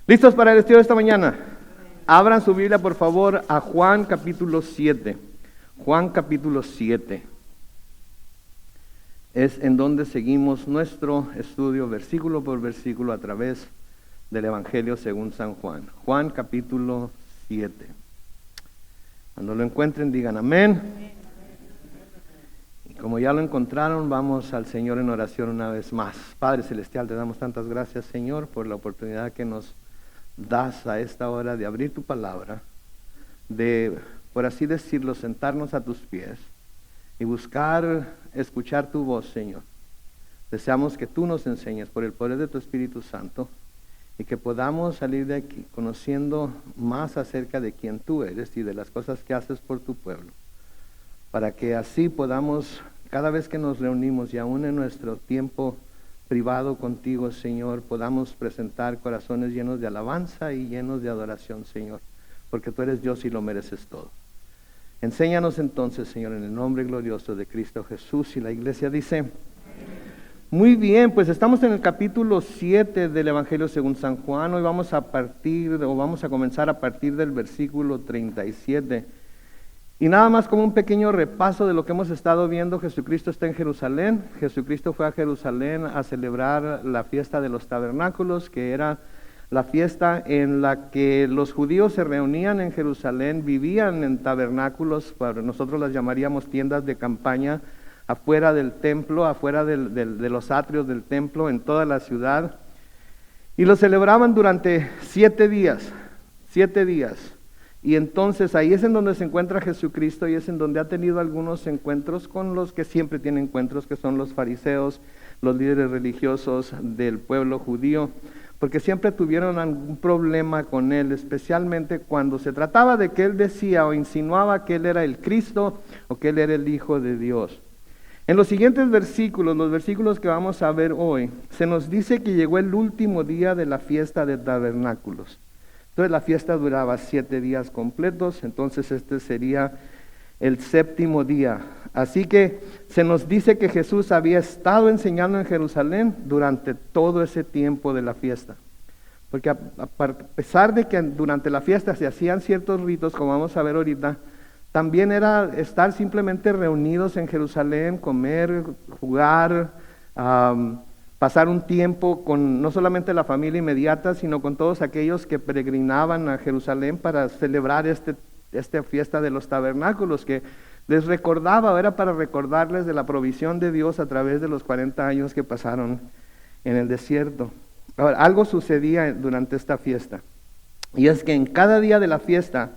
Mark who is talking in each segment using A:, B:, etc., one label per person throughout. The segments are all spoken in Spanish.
A: ¿Listos para el estudio de esta mañana? Abran su Biblia, por favor, a Juan capítulo 7. Juan capítulo 7. Es en donde seguimos nuestro estudio versículo por versículo a través del Evangelio según San Juan. Juan capítulo 7. Cuando lo encuentren, digan amén. Y como ya lo encontraron, vamos al Señor en oración una vez más. Padre Celestial, te damos tantas gracias, Señor, por la oportunidad que nos das a esta hora de abrir tu palabra, de, por así decirlo, sentarnos a tus pies y buscar escuchar tu voz, Señor. Deseamos que tú nos enseñes por el poder de tu Espíritu Santo y que podamos salir de aquí conociendo más acerca de quién tú eres y de las cosas que haces por tu pueblo, para que así podamos, cada vez que nos reunimos y aún en nuestro tiempo privado contigo, Señor, podamos presentar corazones llenos de alabanza y llenos de adoración, Señor, porque tú eres Dios y lo mereces todo. Enséñanos entonces, Señor, en el nombre glorioso de Cristo Jesús. Y la iglesia dice, amén. Muy bien, pues estamos en el capítulo 7 del Evangelio según San Juan. Hoy vamos a comenzar a partir del versículo 37. Y nada más como un pequeño repaso de lo que hemos estado viendo. Jesucristo está en Jerusalén. Jesucristo fue a Jerusalén a celebrar la fiesta de los tabernáculos, que era la fiesta en la que los judíos se reunían en Jerusalén, vivían en tabernáculos, nosotros las llamaríamos tiendas de campaña, afuera del templo, afuera de los atrios del templo, en toda la ciudad. Y lo celebraban durante 7 días, 7 días. Y entonces ahí es en donde se encuentra Jesucristo y es en donde ha tenido algunos encuentros con los que siempre tiene encuentros, que son los fariseos, los líderes religiosos del pueblo judío, porque siempre tuvieron algún problema con él, especialmente cuando se trataba de que él decía o insinuaba que él era el Cristo o que él era el Hijo de Dios. En los siguientes versículos, los versículos que vamos a ver hoy, se nos dice que llegó el último día de la fiesta de tabernáculos. Entonces la fiesta duraba 7 días completos, entonces este sería el 7º día. Así que se nos dice que Jesús había estado enseñando en Jerusalén durante todo ese tiempo de la fiesta. Porque a pesar de que durante la fiesta se hacían ciertos ritos, como vamos a ver ahorita, también era estar simplemente reunidos en Jerusalén, comer, jugar, pasar un tiempo con no solamente la familia inmediata, sino con todos aquellos que peregrinaban a Jerusalén para celebrar esta fiesta de los tabernáculos, que les recordaba, era para recordarles de la provisión de Dios a través de los 40 años que pasaron en el desierto. Ahora, algo sucedía durante esta fiesta, y es que en cada día de la fiesta,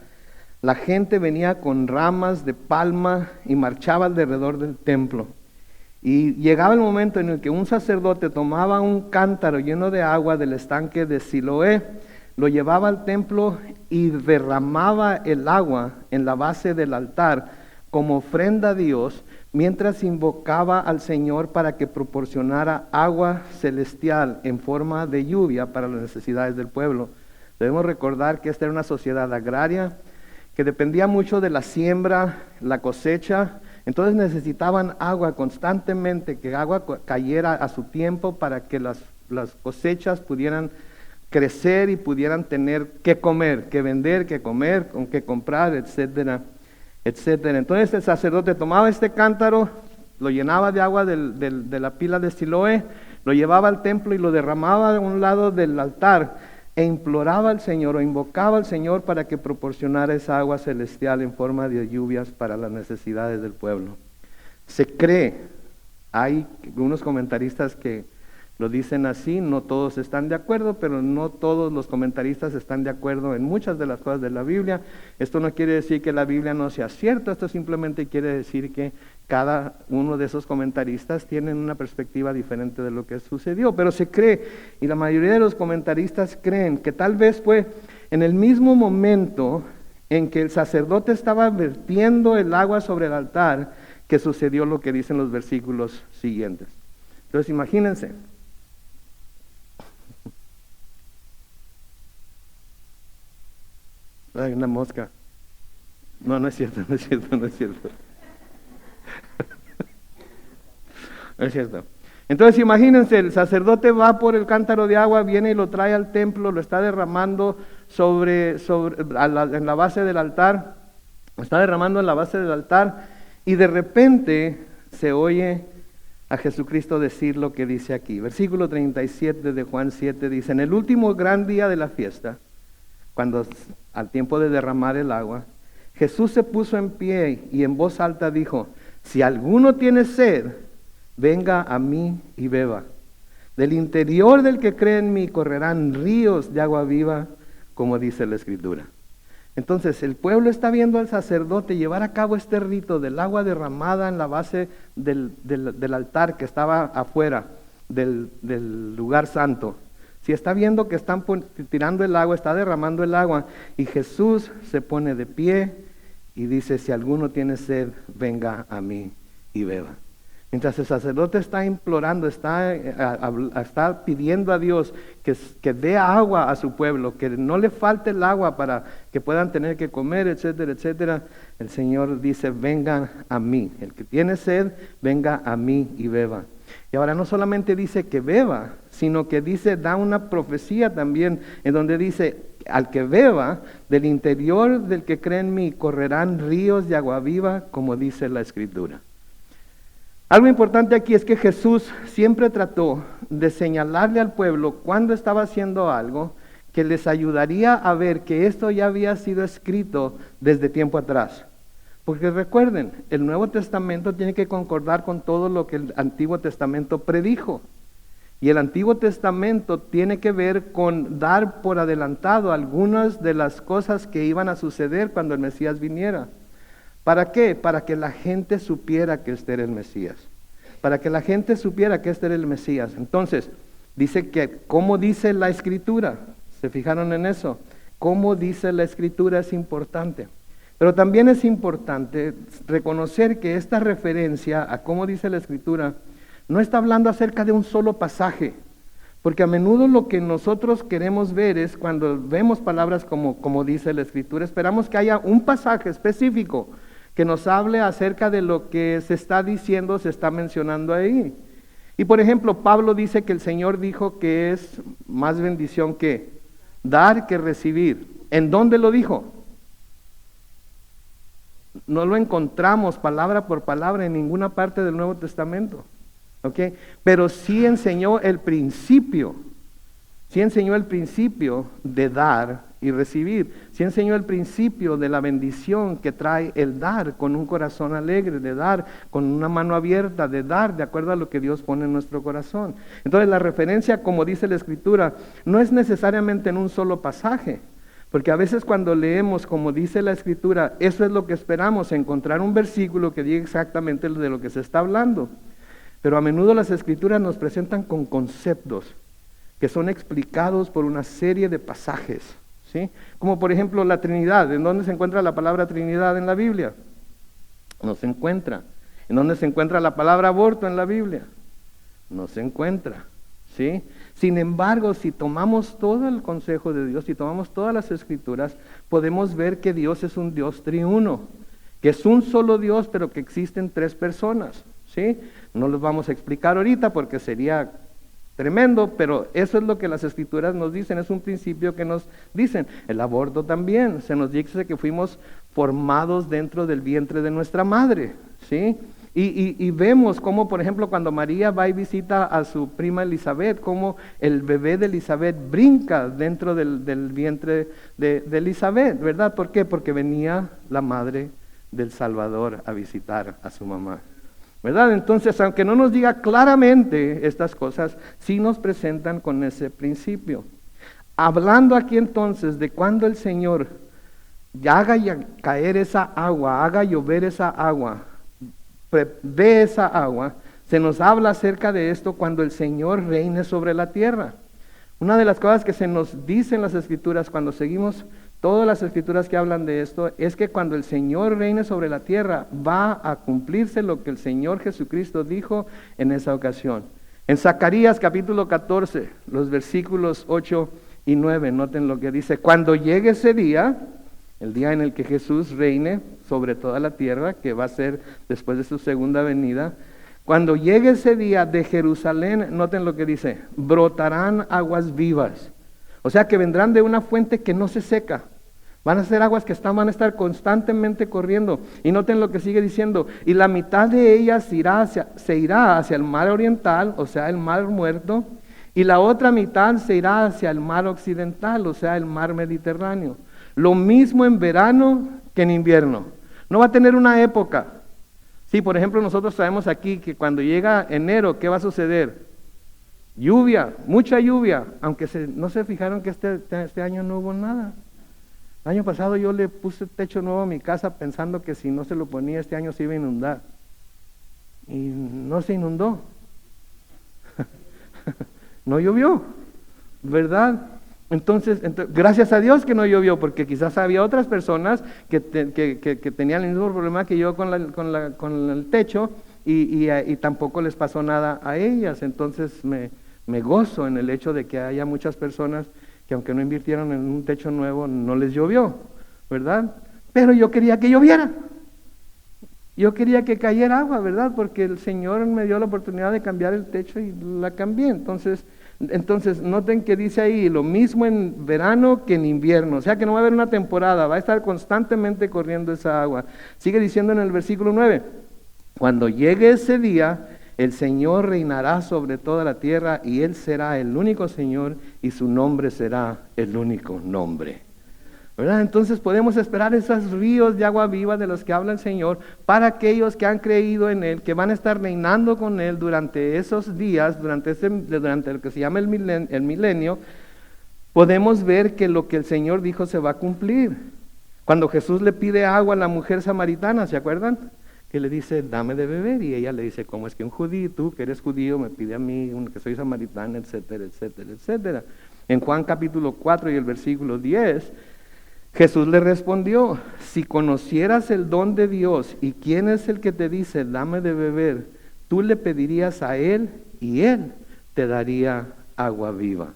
A: la gente venía con ramas de palma y marchaba alrededor del templo. Y llegaba el momento en el que un sacerdote tomaba un cántaro lleno de agua del estanque de Siloé, lo llevaba al templo y derramaba el agua en la base del altar como ofrenda a Dios, mientras invocaba al Señor para que proporcionara agua celestial en forma de lluvia para las necesidades del pueblo. Debemos recordar que esta era una sociedad agraria que dependía mucho de la siembra, la cosecha. Entonces necesitaban agua constantemente, que agua cayera a su tiempo para que las cosechas pudieran crecer y pudieran tener que comer, que vender, que comer, con que comprar, etcétera, etcétera. Entonces el sacerdote tomaba este cántaro, lo llenaba de agua de la pila de Siloé, lo llevaba al templo y lo derramaba a un lado del altar e imploraba al Señor o invocaba al Señor para que proporcionara esa agua celestial en forma de lluvias para las necesidades del pueblo. Se cree, hay unos comentaristas que lo dicen así, no todos están de acuerdo, pero no todos los comentaristas están de acuerdo en muchas de las cosas de la Biblia. Esto no quiere decir que la Biblia no sea cierta, esto simplemente quiere decir que cada uno de esos comentaristas tienen una perspectiva diferente de lo que sucedió, pero se cree, y la mayoría de los comentaristas creen que tal vez fue en el mismo momento en que el sacerdote estaba vertiendo el agua sobre el altar que sucedió lo que dicen los versículos siguientes. Entonces imagínense. Hay una mosca. No es cierto, no es cierto. No es cierto. Entonces imagínense, el sacerdote va por el cántaro de agua, viene y lo trae al templo, lo está derramando en la base del altar, lo está derramando en la base del altar, y de repente se oye a Jesucristo decir lo que dice aquí. Versículo 37 de Juan 7 dice: en el último gran día de la fiesta, cuando al tiempo de derramar el agua, Jesús se puso en pie y en voz alta dijo: si alguno tiene sed, venga a mí y beba. Del interior del que cree en mí correrán ríos de agua viva, como dice la Escritura. Entonces el pueblo está viendo al sacerdote llevar a cabo este rito del agua derramada en la base del altar que estaba afuera del lugar santo. Si está viendo que están tirando el agua, está derramando el agua, y Jesús se pone de pie y dice: si alguno tiene sed, venga a mí y beba. Mientras el sacerdote está implorando, está pidiendo a Dios que dé agua a su pueblo, que no le falte el agua para que puedan tener que comer, etcétera, etcétera, el Señor dice: vengan a mí. El que tiene sed, venga a mí y beba. Y ahora no solamente dice que beba, sino que da una profecía también, en donde dice: al que beba, del interior del que cree en mí correrán ríos de agua viva, como dice la Escritura. Algo importante aquí es que Jesús siempre trató de señalarle al pueblo cuando estaba haciendo algo que les ayudaría a ver que esto ya había sido escrito desde tiempo atrás. Porque recuerden, el Nuevo Testamento tiene que concordar con todo lo que el Antiguo Testamento predijo. Y el Antiguo Testamento tiene que ver con dar por adelantado algunas de las cosas que iban a suceder cuando el Mesías viniera. ¿Para qué? Para que la gente supiera que este era el Mesías. Para que la gente supiera que este era el Mesías. Entonces, dice que, ¿cómo dice la Escritura? ¿Se fijaron en eso? ¿Cómo dice la Escritura? Es importante. Pero también es importante reconocer que esta referencia a cómo dice la Escritura no está hablando acerca de un solo pasaje. Porque a menudo lo que nosotros queremos ver es cuando vemos palabras como dice la Escritura, esperamos que haya un pasaje específico que nos hable acerca de lo que se está diciendo, se está mencionando ahí. Y por ejemplo, Pablo dice que el Señor dijo que es más bendición que dar que recibir. ¿En dónde lo dijo? No lo encontramos palabra por palabra en ninguna parte del Nuevo Testamento. ¿Okay? Pero sí enseñó el principio de dar y recibir, sí enseñó el principio de la bendición que trae el dar con un corazón alegre, de dar con una mano abierta, de dar de acuerdo a lo que Dios pone en nuestro corazón. Entonces la referencia, como dice la Escritura, no es necesariamente en un solo pasaje, porque a veces cuando leemos como dice la Escritura, eso es lo que esperamos, encontrar un versículo que diga exactamente de lo que se está hablando. Pero a menudo las Escrituras nos presentan con conceptos que son explicados por una serie de pasajes, ¿sí? Como por ejemplo la Trinidad. ¿En dónde se encuentra la palabra Trinidad en la Biblia? No se encuentra. ¿En dónde se encuentra la palabra aborto en la Biblia? No se encuentra, ¿sí? Sin embargo, si tomamos todo el consejo de Dios, si tomamos todas las Escrituras, podemos ver que Dios es un Dios triuno, que es un solo Dios, pero que existen tres personas, ¿sí? No los vamos a explicar ahorita porque sería tremendo, pero eso es lo que las Escrituras nos dicen, es un principio que nos dicen. El aborto también, se nos dice que fuimos formados dentro del vientre de nuestra madre, ¿sí? Y vemos cómo, por ejemplo, cuando María va y visita a su prima Elizabeth, cómo el bebé de Elizabeth brinca dentro del vientre de Elizabeth, ¿verdad? ¿Por qué? Porque venía la madre del Salvador a visitar a su mamá, ¿verdad? Entonces, aunque no nos diga claramente estas cosas, sí nos presentan con ese principio. Hablando aquí entonces de cuando el Señor haga caer esa agua, haga llover esa agua, de esa agua, se nos habla acerca de esto cuando el Señor reine sobre la tierra. Una de las cosas que se nos dice en las Escrituras, cuando seguimos todas las Escrituras que hablan de esto, es que cuando el Señor reine sobre la tierra, va a cumplirse lo que el Señor Jesucristo dijo en esa ocasión. En Zacarías capítulo 14, los versículos 8 y 9, noten lo que dice: cuando llegue ese día, el día en el que Jesús reine sobre toda la tierra, que va a ser después de su segunda venida, Cuando llegue ese día, de Jerusalén, noten lo que dice, brotarán aguas vivas. O sea que vendrán de una fuente que no se seca. Van a ser aguas que van a estar constantemente corriendo. Y noten lo que sigue diciendo. Y la mitad de ellas se irá hacia el mar oriental, o sea, el mar muerto. Y la otra mitad se irá hacia el mar occidental, o sea, el mar Mediterráneo. Lo mismo en verano que en invierno. No va a tener una época. Sí, por ejemplo, nosotros sabemos aquí que cuando llega enero, ¿qué va a suceder? Lluvia, mucha lluvia. Aunque no se fijaron que este año no hubo nada. El año pasado yo le puse techo nuevo a mi casa pensando que si no se lo ponía este año se iba a inundar. Y no se inundó. No llovió, ¿verdad? Entonces, gracias a Dios que no llovió, porque quizás había otras personas que tenían el mismo problema que yo con el techo y tampoco les pasó nada a ellas. Entonces me gozo en el hecho de que haya muchas personas que aunque no invirtieron en un techo nuevo, no les llovió, ¿verdad? Pero yo quería que lloviera. Yo quería que cayera agua, ¿verdad? Porque el Señor me dio la oportunidad de cambiar el techo y la cambié. Entonces noten que dice ahí, lo mismo en verano que en invierno. O sea que no va a haber una temporada, va a estar constantemente corriendo esa agua. Sigue diciendo en el versículo 9, cuando llegue ese día, el Señor reinará sobre toda la tierra y Él será el único Señor y su nombre será el único nombre. ¿Verdad? Entonces podemos esperar esos ríos de agua viva de los que habla el Señor para aquellos que han creído en Él, que van a estar reinando con Él durante esos días, durante lo que se llama el milenio. Podemos ver que lo que el Señor dijo se va a cumplir. Cuando Jesús le pide agua a la mujer samaritana, ¿se acuerdan? Que le dice, dame de beber, y ella le dice, ¿cómo es que un judío, tú que eres judío, me pide a mí, que soy samaritana, etcétera, etcétera, etcétera? En Juan capítulo 4 y el versículo 10, Jesús le respondió, si conocieras el don de Dios y quién es el que te dice, dame de beber, tú le pedirías a Él y Él te daría agua viva.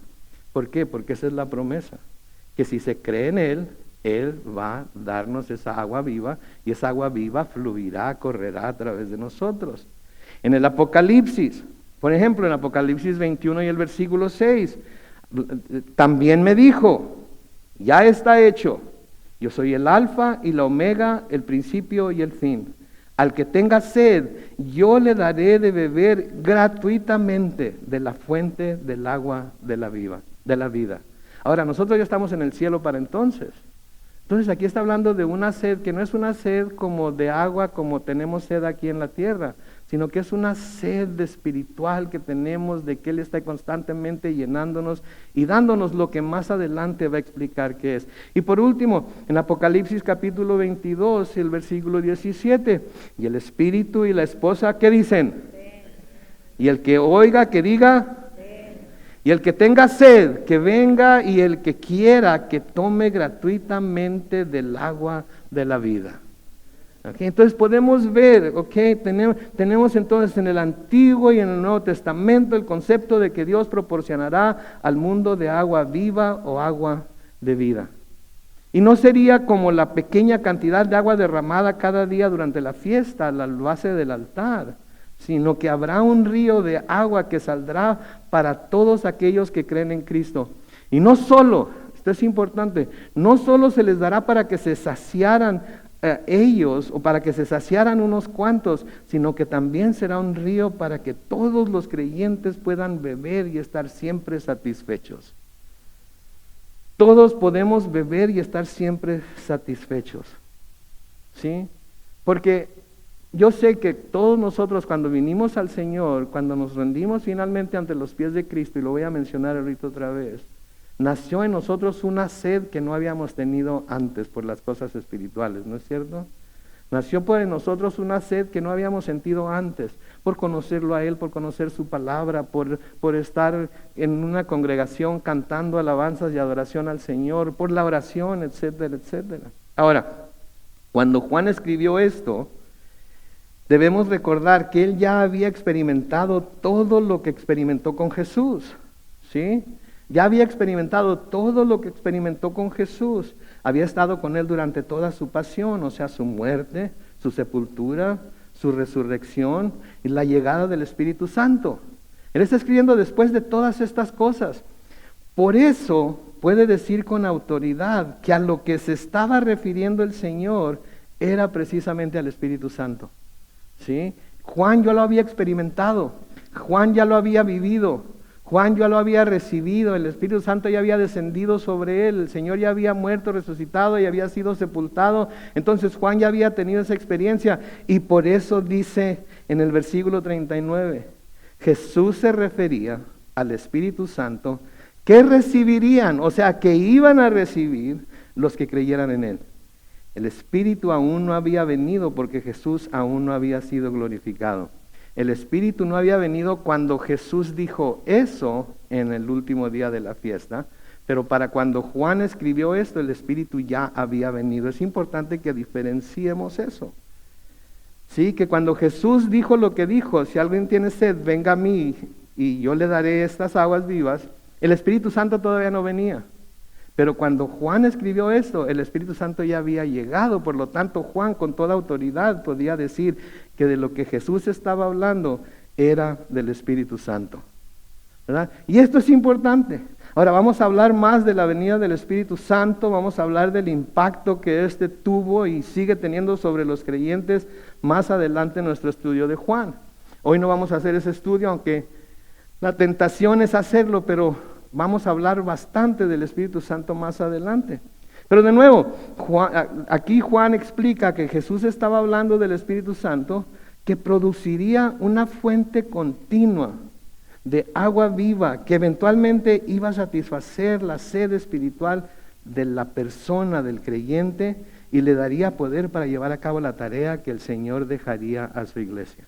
A: ¿Por qué? Porque esa es la promesa, que si se cree en Él va a darnos esa agua viva y esa agua viva fluirá, correrá a través de nosotros. En el Apocalipsis, por ejemplo, en Apocalipsis 21 y el versículo 6, también me dijo, ya está hecho, yo soy el alfa y la omega, el principio y el fin. Al que tenga sed, yo le daré de beber gratuitamente de la fuente del agua de la vida. Ahora, nosotros ya estamos en el cielo para entonces. Entonces aquí está hablando de una sed que no es una sed como de agua como tenemos sed aquí en la tierra, sino que es una sed espiritual que tenemos de que Él está constantemente llenándonos y dándonos lo que más adelante va a explicar qué es. Y por último, en Apocalipsis capítulo 22, el versículo 17, y el espíritu y la esposa, ¿qué dicen? Y el que oiga, que diga... Y el que tenga sed, que venga, y el que quiera, que tome gratuitamente del agua de la vida. Okay, entonces podemos ver, tenemos entonces en el Antiguo y en el Nuevo Testamento el concepto de que Dios proporcionará al mundo de agua viva o agua de vida. Y no sería como la pequeña cantidad de agua derramada cada día durante la fiesta a la base del altar, sino que habrá un río de agua que saldrá para todos aquellos que creen en Cristo. Y no solo, esto es importante, no solo se les dará para que se saciaran ellos o para que se saciaran unos cuantos, sino que también será un río para que todos los creyentes puedan beber y estar siempre satisfechos. Todos podemos beber y estar siempre satisfechos, ¿sí? Porque yo sé que todos nosotros cuando vinimos al Señor, cuando nos rendimos finalmente ante los pies de Cristo, y lo voy a mencionar ahorita otra vez, nació en nosotros una sed que no habíamos tenido antes por las cosas espirituales, ¿no es cierto? Nació en nosotros una sed que no habíamos sentido antes, por conocerlo a Él, por conocer su palabra, por estar en una congregación cantando alabanzas y adoración al Señor, por la oración, etcétera, etcétera. Ahora, cuando Juan escribió esto, debemos recordar que él ya había experimentado todo lo que experimentó con Jesús, ¿sí? Ya había experimentado todo lo que experimentó con Jesús. Había estado con Él durante toda su pasión, o sea, su muerte, su sepultura, su resurrección y la llegada del Espíritu Santo. Él está escribiendo después de todas estas cosas. Por eso puede decir con autoridad que a lo que se estaba refiriendo el Señor era precisamente al Espíritu Santo. ¿Sí? Juan ya lo había experimentado, Juan ya lo había vivido, Juan ya lo había recibido, el Espíritu Santo ya había descendido sobre él, el Señor ya había muerto, resucitado y había sido sepultado. Entonces Juan ya había tenido esa experiencia y por eso dice en el versículo 39, Jesús se refería al Espíritu Santo que recibirían, o sea, que iban a recibir los que creyeran en él. El Espíritu aún no había venido porque Jesús aún no había sido glorificado. El Espíritu no había venido cuando Jesús dijo eso en el último día de la fiesta, pero para cuando Juan escribió esto, el Espíritu ya había venido. Es importante que diferenciemos eso. Sí, que cuando Jesús dijo lo que dijo, si alguien tiene sed, venga a mí y yo le daré estas aguas vivas, el Espíritu Santo todavía no venía. Pero cuando Juan escribió esto, el Espíritu Santo ya había llegado, por lo tanto Juan con toda autoridad podía decir que de lo que Jesús estaba hablando era del Espíritu Santo, ¿verdad? Y esto es importante. Ahora vamos a hablar más de la venida del Espíritu Santo, vamos a hablar del impacto que éste tuvo y sigue teniendo sobre los creyentes más adelante en nuestro estudio de Juan. Hoy no vamos a hacer ese estudio, aunque la tentación es hacerlo, pero vamos a hablar bastante del Espíritu Santo más adelante. Pero de nuevo, aquí Juan explica que Jesús estaba hablando del Espíritu Santo que produciría una fuente continua de agua viva que eventualmente iba a satisfacer la sed espiritual de la persona, del creyente, y le daría poder para llevar a cabo la tarea que el Señor dejaría a su iglesia.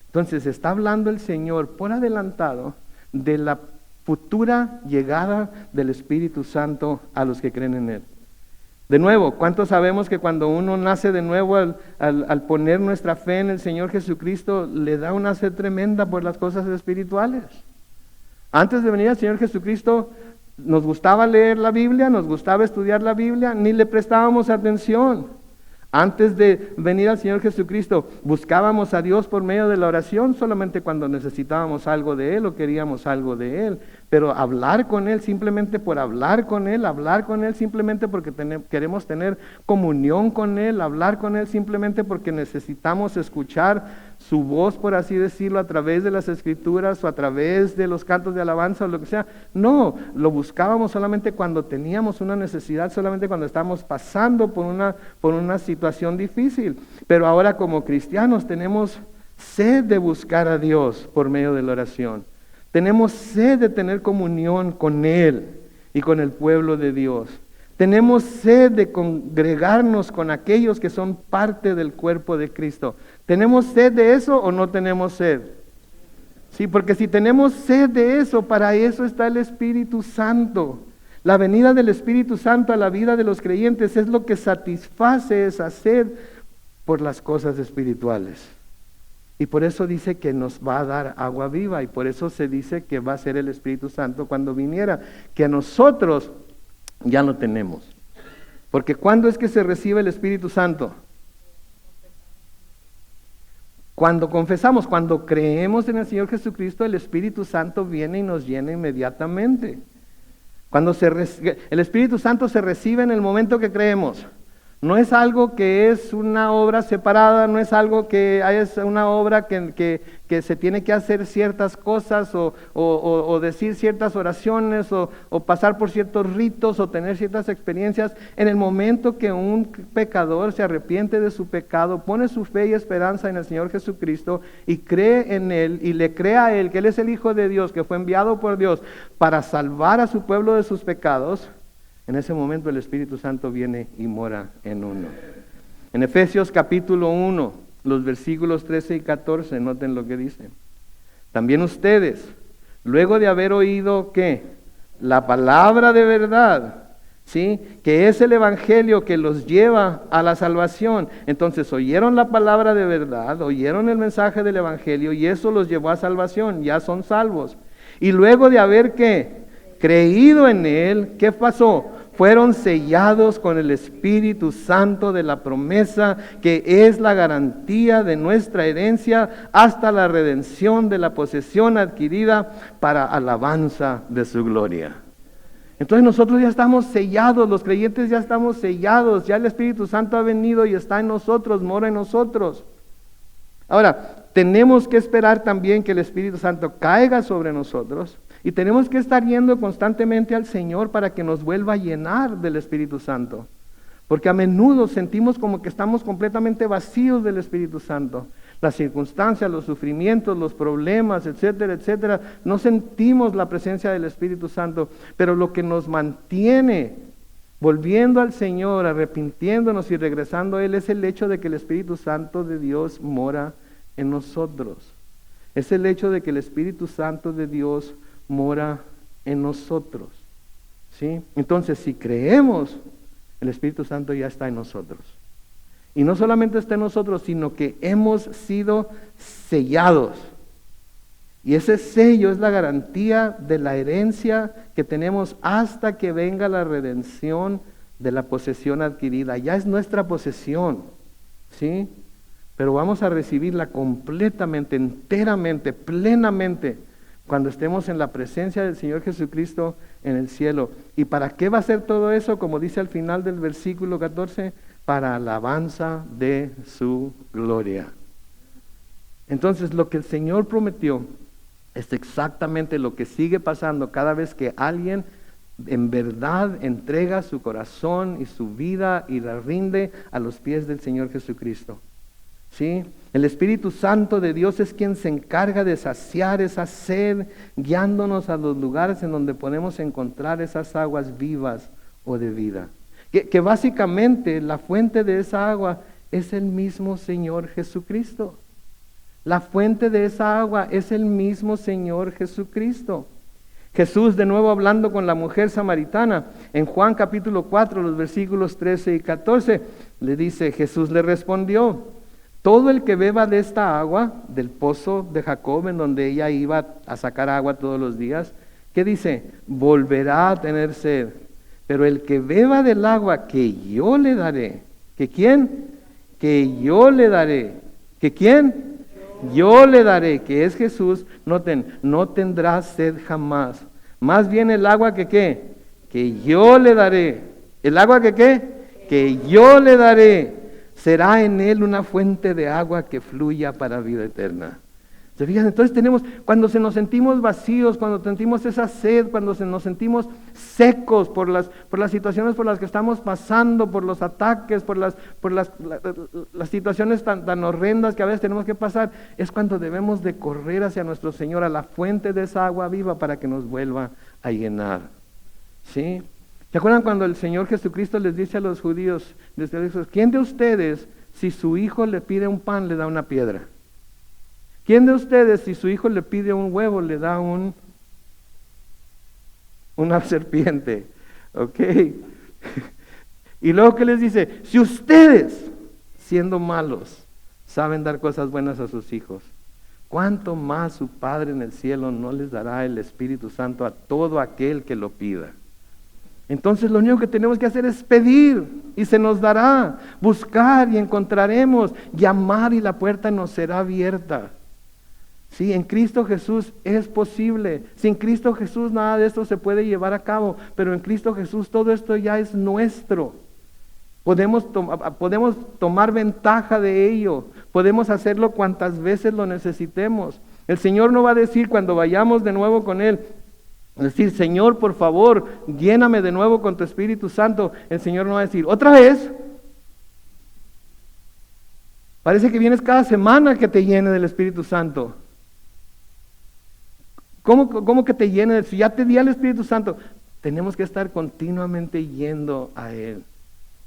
A: Entonces está hablando el Señor por adelantado de la futura llegada del Espíritu Santo a los que creen en Él. De nuevo, ¿cuántos sabemos que cuando uno nace de nuevo al poner nuestra fe en el Señor Jesucristo, le da una sed tremenda por las cosas espirituales? Antes de venir al Señor Jesucristo, nos gustaba leer la Biblia, nos gustaba estudiar la Biblia, ni le prestábamos atención. Antes de venir al Señor Jesucristo, buscábamos a Dios por medio de la oración solamente cuando necesitábamos algo de Él o queríamos algo de Él. Pero hablar con Él simplemente por hablar con Él simplemente porque queremos tener comunión con Él, hablar con Él simplemente porque necesitamos escuchar su voz, por así decirlo, a través de las Escrituras o a través de los cantos de alabanza o lo que sea. No, lo buscábamos solamente cuando teníamos una necesidad, solamente cuando estábamos pasando por una situación difícil. Pero ahora como cristianos tenemos sed de buscar a Dios por medio de la oración. Tenemos sed de tener comunión con Él y con el pueblo de Dios. Tenemos sed de congregarnos con aquellos que son parte del cuerpo de Cristo. ¿Tenemos sed de eso o no tenemos sed? Sí, porque si tenemos sed de eso, para eso está el Espíritu Santo. La venida del Espíritu Santo a la vida de los creyentes es lo que satisface esa sed por las cosas espirituales. Y por eso dice que nos va a dar agua viva, y por eso se dice que va a ser el Espíritu Santo cuando viniera, que a nosotros ya lo tenemos. Porque ¿cuándo es que se recibe el Espíritu Santo? Cuando confesamos, cuando creemos en el Señor Jesucristo, el Espíritu Santo viene y nos llena inmediatamente. Cuando el Espíritu Santo se recibe en el momento que creemos. No es algo que es una obra separada, no es algo que es una obra que se tiene que hacer ciertas cosas o decir ciertas oraciones o pasar por ciertos ritos o tener ciertas experiencias. En el momento que un pecador se arrepiente de su pecado, pone su fe y esperanza en el Señor Jesucristo y cree en Él y le cree a Él que Él es el Hijo de Dios, que fue enviado por Dios para salvar a su pueblo de sus pecados, en ese momento el Espíritu Santo viene y mora en uno. En Efesios capítulo 1, los versículos 13 y 14, noten lo que dice. También ustedes, luego de haber oído ¿qué? La palabra de verdad, ¿sí? Que es el Evangelio que los lleva a la salvación. Entonces oyeron la palabra de verdad, oyeron el mensaje del Evangelio y eso los llevó a salvación, ya son salvos. Y luego de haber ¿qué? Creído en Él, ¿qué pasó? fueron sellados con el Espíritu Santo de la promesa, que es la garantía de nuestra herencia hasta la redención de la posesión adquirida para alabanza de su gloria. Entonces nosotros ya estamos sellados, los creyentes ya estamos sellados, ya el Espíritu Santo ha venido y está en nosotros, mora en nosotros. Ahora, tenemos que esperar también que el Espíritu Santo caiga sobre nosotros y tenemos que estar yendo constantemente al Señor para que nos vuelva a llenar del Espíritu Santo. Porque a menudo sentimos como que estamos completamente vacíos del Espíritu Santo. Las circunstancias, los sufrimientos, los problemas, etcétera, etcétera, no sentimos la presencia del Espíritu Santo, pero lo que nos mantiene volviendo al Señor, arrepintiéndonos y regresando a Él, es el hecho de que el Espíritu Santo de Dios mora en nosotros. Es el hecho de que el Espíritu Santo de Dios mora en nosotros. ¿Sí? Entonces, si creemos, el Espíritu Santo ya está en nosotros. Y no solamente está en nosotros, sino que hemos sido sellados. Y ese sello es la garantía de la herencia que tenemos hasta que venga la redención de la posesión adquirida. Ya es nuestra posesión, ¿sí? Pero vamos a recibirla completamente, enteramente, plenamente, cuando estemos en la presencia del Señor Jesucristo en el cielo. ¿Y para qué va a ser todo eso? Como dice al final del versículo 14, para alabanza de su gloria. Entonces, lo que el Señor prometió es exactamente lo que sigue pasando cada vez que alguien en verdad entrega su corazón y su vida y la rinde a los pies del Señor Jesucristo. ¿Sí? El Espíritu Santo de Dios es quien se encarga de saciar esa sed, guiándonos a los lugares en donde podemos encontrar esas aguas vivas o de vida. Que básicamente la fuente de esa agua es el mismo Señor Jesucristo. La fuente de esa agua es el mismo Señor Jesucristo. Jesús, de nuevo hablando con la mujer samaritana, en Juan capítulo 4, los versículos 13 y 14, le dice, Jesús le respondió, todo el que beba de esta agua, del pozo de Jacob, en donde ella iba a sacar agua todos los días, ¿qué dice? Volverá a tener sed. Pero el que beba del agua que yo le daré, ¿que quién? Que yo le daré. ¿Que quién? Yo le daré, que es Jesús. Noten, no tendrá sed jamás. Más bien el agua que ¿qué? Que yo le daré. ¿El agua que qué? Que yo le daré. Será en él una fuente de agua que fluya para vida eterna. ¿Se fijan? Entonces tenemos, cuando nos sentimos vacíos, cuando sentimos esa sed, cuando nos sentimos secos por las situaciones por las que estamos pasando, por los ataques, por las situaciones tan horrendas que a veces tenemos que pasar, es cuando debemos de correr hacia nuestro Señor, a la fuente de esa agua viva para que nos vuelva a llenar. ¿Sí? ¿Se acuerdan cuando el Señor Jesucristo les dice a los judíos, ¿quién de ustedes, si su hijo le pide un pan, le da una piedra? ¿Quién de ustedes, si su hijo le pide un huevo, le da una serpiente? ¿Ok? Y luego, ¿qué les dice? Si ustedes, siendo malos, saben dar cosas buenas a sus hijos, ¿cuánto más su Padre en el cielo no les dará el Espíritu Santo a todo aquel que lo pida? Entonces lo único que tenemos que hacer es pedir y se nos dará, buscar y encontraremos, llamar y la puerta nos será abierta. Sí, en Cristo Jesús es posible. Sin Cristo Jesús nada de esto se puede llevar a cabo, pero en Cristo Jesús todo esto ya es nuestro. Podemos tomar ventaja de ello, podemos hacerlo cuantas veces lo necesitemos. El Señor no va a decir cuando vayamos de nuevo con Él, decir, Señor, por favor, lléname de nuevo con tu Espíritu Santo. El Señor no va a decir, ¿otra vez? Parece que vienes cada semana que te llene del Espíritu Santo. ¿Cómo que te llene? Si ya te di al Espíritu Santo, tenemos que estar continuamente yendo a Él.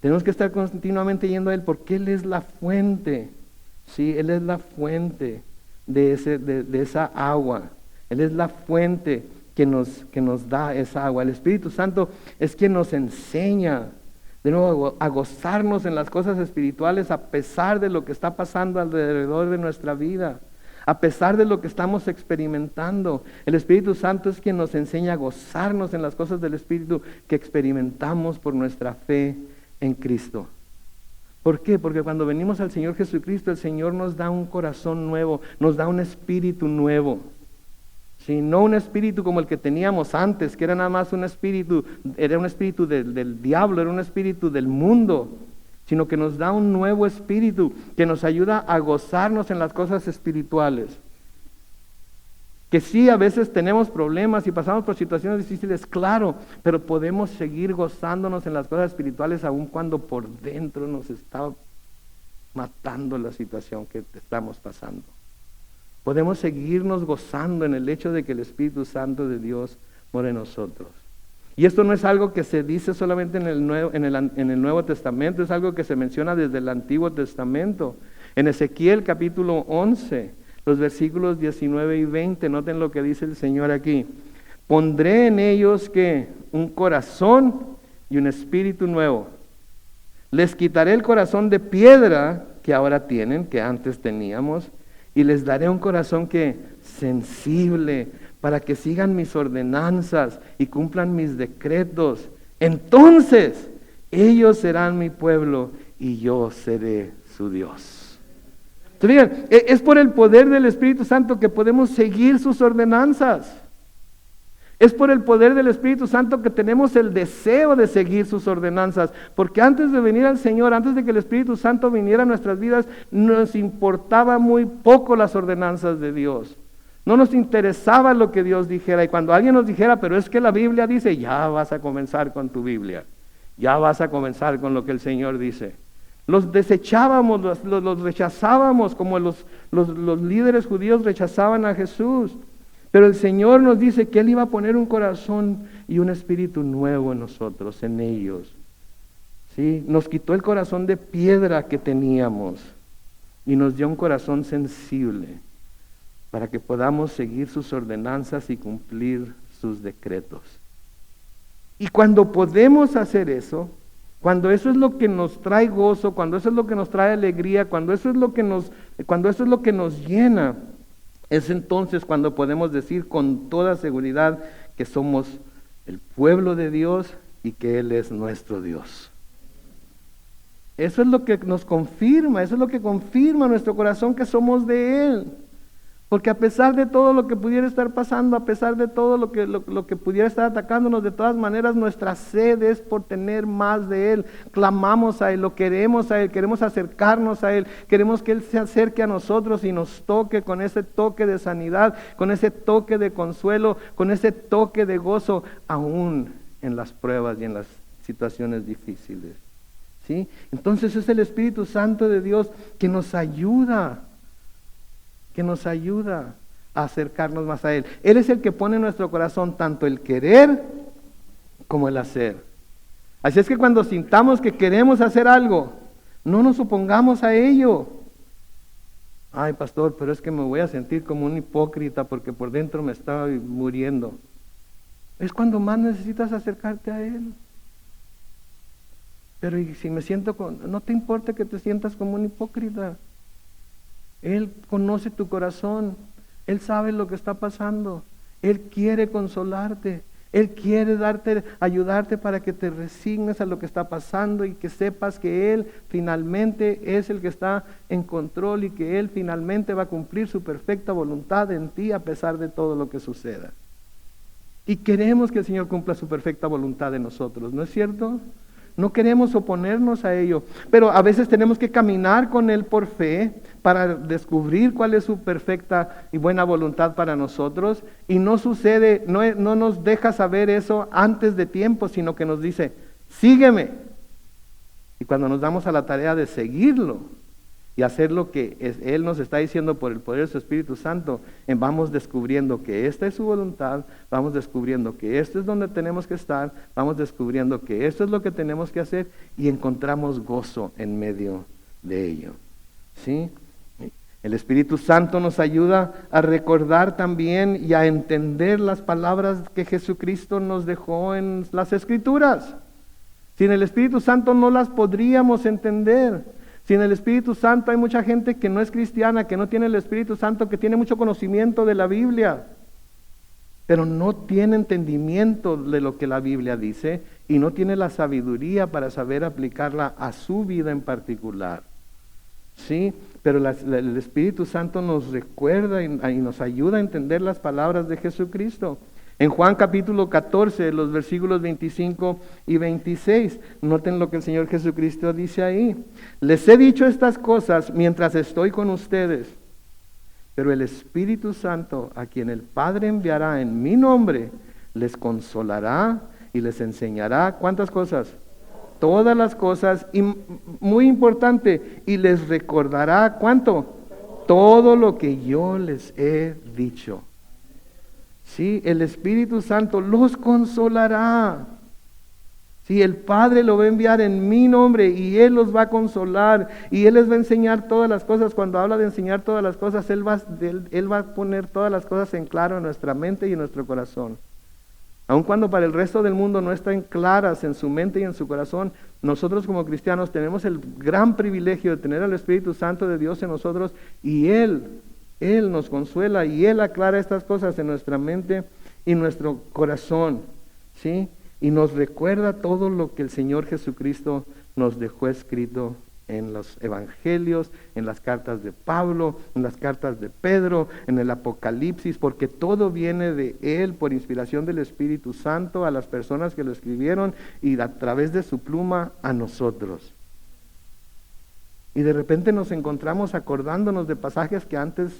A: Tenemos que estar continuamente yendo a Él porque Él es la fuente. Sí, Él es la fuente de esa agua. Él es la fuente que nos da esa agua. El Espíritu Santo es quien nos enseña de nuevo a gozarnos en las cosas espirituales a pesar de lo que está pasando alrededor de nuestra vida. A pesar de lo que estamos experimentando, el Espíritu Santo es quien nos enseña a gozarnos en las cosas del Espíritu que experimentamos por nuestra fe en Cristo. ¿Por qué? Porque cuando venimos al Señor Jesucristo, el Señor nos da un corazón nuevo, nos da un espíritu nuevo. Sí, no un espíritu como el que teníamos antes, que era nada más un espíritu, era un espíritu del diablo, era un espíritu del mundo, sino que nos da un nuevo espíritu que nos ayuda a gozarnos en las cosas espirituales. Que sí, a veces tenemos problemas y pasamos por situaciones difíciles, claro, pero podemos seguir gozándonos en las cosas espirituales aun cuando por dentro nos está matando la situación que estamos pasando. Podemos seguirnos gozando en el hecho de que el Espíritu Santo de Dios mora en nosotros. Y esto no es algo que se dice solamente en el Nuevo Testamento, es algo que se menciona desde el Antiguo Testamento. En Ezequiel capítulo 11, los versículos 19 y 20, noten lo que dice el Señor aquí. Pondré en ellos que un corazón y un espíritu nuevo. Les quitaré el corazón de piedra que ahora tienen, que antes teníamos, y les daré un corazón que sensible, para que sigan mis ordenanzas y cumplan mis decretos. Entonces ellos serán mi pueblo y yo seré su Dios. Entonces, fíjense, es por el poder del Espíritu Santo que podemos seguir sus ordenanzas. Es por el poder del Espíritu Santo que tenemos el deseo de seguir sus ordenanzas. Porque antes de venir al Señor, antes de que el Espíritu Santo viniera a nuestras vidas, nos importaba muy poco las ordenanzas de Dios. No nos interesaba lo que Dios dijera. Y cuando alguien nos dijera, pero es que la Biblia dice, ya vas a comenzar con tu Biblia. Ya vas a comenzar con lo que el Señor dice. Los desechábamos, los rechazábamos como los líderes judíos rechazaban a Jesús. Pero el Señor nos dice que Él iba a poner un corazón y un espíritu nuevo en nosotros, en ellos. ¿Sí? Nos quitó el corazón de piedra que teníamos y nos dio un corazón sensible para que podamos seguir sus ordenanzas y cumplir sus decretos. Y cuando podemos hacer eso, cuando eso es lo que nos trae gozo, cuando eso es lo que nos trae alegría, cuando eso es lo que nos llena, es entonces cuando podemos decir con toda seguridad que somos el pueblo de Dios y que Él es nuestro Dios. Eso es lo que nos confirma, eso es lo que confirma nuestro corazón que somos de Él. Porque a pesar de todo lo que pudiera estar pasando, a pesar de todo lo que pudiera estar atacándonos, de todas maneras nuestra sed es por tener más de Él. Clamamos a Él, lo queremos a Él, queremos acercarnos a Él, queremos que Él se acerque a nosotros y nos toque con ese toque de sanidad, con ese toque de consuelo, con ese toque de gozo, aún en las pruebas y en las situaciones difíciles. ¿Sí? Entonces es el Espíritu Santo de Dios que nos ayuda a acercarnos más a Él. Él es el que pone en nuestro corazón tanto el querer como el hacer. Así es que cuando sintamos que queremos hacer algo, no nos opongamos a ello. Ay, pastor, pero es que me voy a sentir como un hipócrita porque por dentro me estaba muriendo. Es cuando más necesitas acercarte a Él. Pero y si me siento no te importa que te sientas como un hipócrita. Él conoce tu corazón, Él sabe lo que está pasando, Él quiere consolarte, Él quiere ayudarte para que te resignes a lo que está pasando y que sepas que Él finalmente es el que está en control y que Él finalmente va a cumplir su perfecta voluntad en ti a pesar de todo lo que suceda. Y queremos que el Señor cumpla su perfecta voluntad en nosotros, ¿no es cierto? No queremos oponernos a ello, pero a veces tenemos que caminar con Él por fe para descubrir cuál es su perfecta y buena voluntad para nosotros. Y no sucede, no nos deja saber eso antes de tiempo, sino que nos dice, sígueme. Y cuando nos damos a la tarea de seguirlo y hacer lo que Él nos está diciendo por el poder de su Espíritu Santo, vamos descubriendo que esta es su voluntad, vamos descubriendo que esto es donde tenemos que estar, vamos descubriendo que esto es lo que tenemos que hacer y encontramos gozo en medio de ello. ¿Sí? El Espíritu Santo nos ayuda a recordar también y a entender las palabras que Jesucristo nos dejó en las Escrituras. Sin el Espíritu Santo no las podríamos entender. Sin el Espíritu Santo hay mucha gente que no es cristiana, que no tiene el Espíritu Santo, que tiene mucho conocimiento de la Biblia, pero no tiene entendimiento de lo que la Biblia dice y no tiene la sabiduría para saber aplicarla a su vida en particular. Sí, pero el Espíritu Santo nos recuerda y nos ayuda a entender las palabras de Jesucristo. En Juan capítulo 14, los versículos 25 y 26, noten lo que el Señor Jesucristo dice ahí. Les he dicho estas cosas mientras estoy con ustedes, pero el Espíritu Santo, a quien el Padre enviará en mi nombre, les consolará y les enseñará, ¿cuántas cosas? Todas las cosas, y muy importante, y les recordará, ¿cuánto? Todo lo que yo les he dicho. Sí, el Espíritu Santo los consolará. Sí, el Padre lo va a enviar en mi nombre y Él los va a consolar y Él les va a enseñar todas las cosas. Cuando habla de enseñar todas las cosas, Él va a poner todas las cosas en claro en nuestra mente y en nuestro corazón. Aun cuando para el resto del mundo no están claras en su mente y en su corazón, nosotros como cristianos tenemos el gran privilegio de tener al Espíritu Santo de Dios en nosotros y Él nos consuela y Él aclara estas cosas en nuestra mente y nuestro corazón, ¿sí? Y nos recuerda todo lo que el Señor Jesucristo nos dejó escrito en los evangelios, en las cartas de Pablo, en las cartas de Pedro, en el Apocalipsis, porque todo viene de Él por inspiración del Espíritu Santo a las personas que lo escribieron y a través de su pluma a nosotros. Y de repente nos encontramos acordándonos de pasajes que antes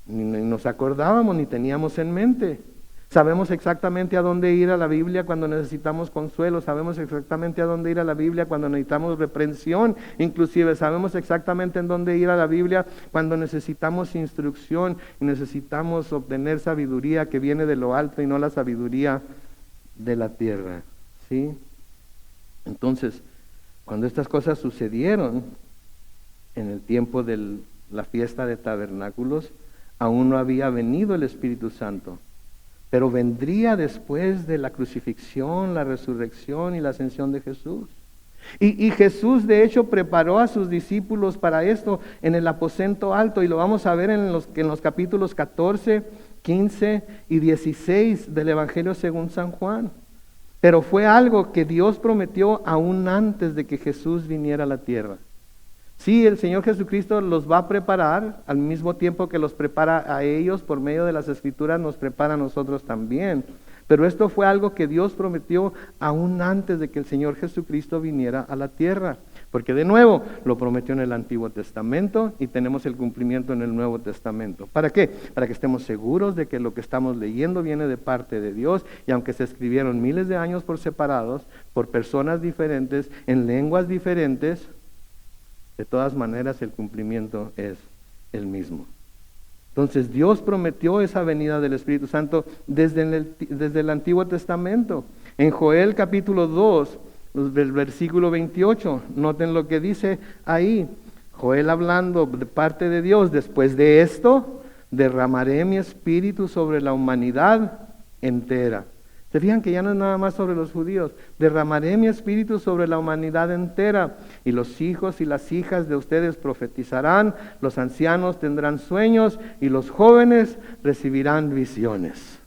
A: ni nos acordábamos ni teníamos en mente. Sabemos exactamente a dónde ir a la Biblia cuando necesitamos consuelo, sabemos exactamente a dónde ir a la Biblia cuando necesitamos reprensión, inclusive sabemos exactamente en dónde ir a la Biblia cuando necesitamos instrucción y necesitamos obtener sabiduría que viene de lo alto y no la sabiduría de la tierra, ¿sí? Entonces, cuando estas cosas sucedieron en el tiempo de la fiesta de tabernáculos, aún no había venido el Espíritu Santo. Pero vendría después de la crucifixión, la resurrección y la ascensión de Jesús. Y Jesús de hecho preparó a sus discípulos para esto en el aposento alto. Y lo vamos a ver en los capítulos 14, 15 y 16 del Evangelio según San Juan. Pero fue algo que Dios prometió aún antes de que Jesús viniera a la tierra. Sí, el Señor Jesucristo los va a preparar, al mismo tiempo que los prepara a ellos por medio de las Escrituras, nos prepara a nosotros también. Pero esto fue algo que Dios prometió aún antes de que el Señor Jesucristo viniera a la tierra. Porque de nuevo, lo prometió en el Antiguo Testamento y tenemos el cumplimiento en el Nuevo Testamento. ¿Para qué? Para que estemos seguros de que lo que estamos leyendo viene de parte de Dios y aunque se escribieron miles de años por separados, por personas diferentes, en lenguas diferentes, de todas maneras el cumplimiento es el mismo. Entonces Dios prometió esa venida del Espíritu Santo desde el Antiguo Testamento. En Joel capítulo 2, del versículo 28, noten lo que dice ahí. Joel hablando de parte de Dios: después de esto derramaré mi espíritu sobre la humanidad entera. Se fijan que ya no es nada más sobre los judíos. Derramaré mi espíritu sobre la humanidad entera, y los hijos y las hijas de ustedes profetizarán, los ancianos tendrán sueños, y los jóvenes recibirán visiones.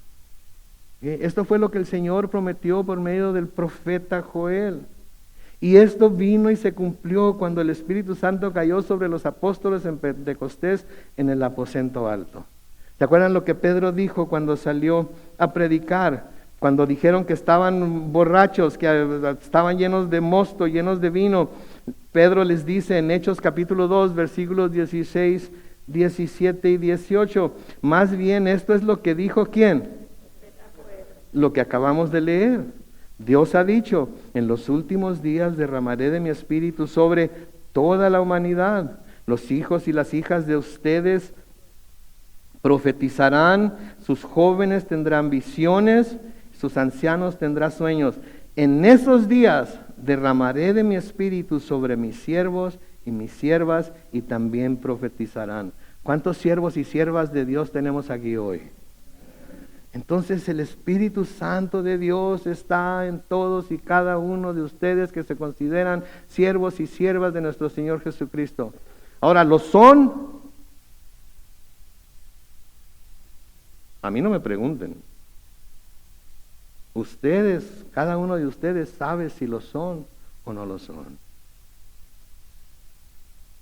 A: Esto fue lo que el Señor prometió por medio del profeta Joel. Y esto vino y se cumplió cuando el Espíritu Santo cayó sobre los apóstoles en Pentecostés en el aposento alto. ¿Se acuerdan lo que Pedro dijo cuando salió a predicar? Cuando dijeron que estaban borrachos, que estaban llenos de mosto, llenos de vino, Pedro les dice en Hechos capítulo 2, versículos 16, 17 y 18, más bien esto es lo que dijo ¿quién? Lo que acabamos de leer. Dios ha dicho: en los últimos días derramaré de mi espíritu sobre toda la humanidad. Los hijos y las hijas de ustedes profetizarán, sus jóvenes tendrán visiones, sus ancianos tendrán sueños. En esos días derramaré de mi espíritu sobre mis siervos y mis siervas, y también profetizarán. ¿Cuántos siervos y siervas de Dios tenemos aquí hoy? Entonces el Espíritu Santo de Dios está en todos y cada uno de ustedes que se consideran siervos y siervas de nuestro Señor Jesucristo. Ahora, ¿lo son? A mí no me pregunten. Ustedes, cada uno de ustedes sabe si lo son o no lo son.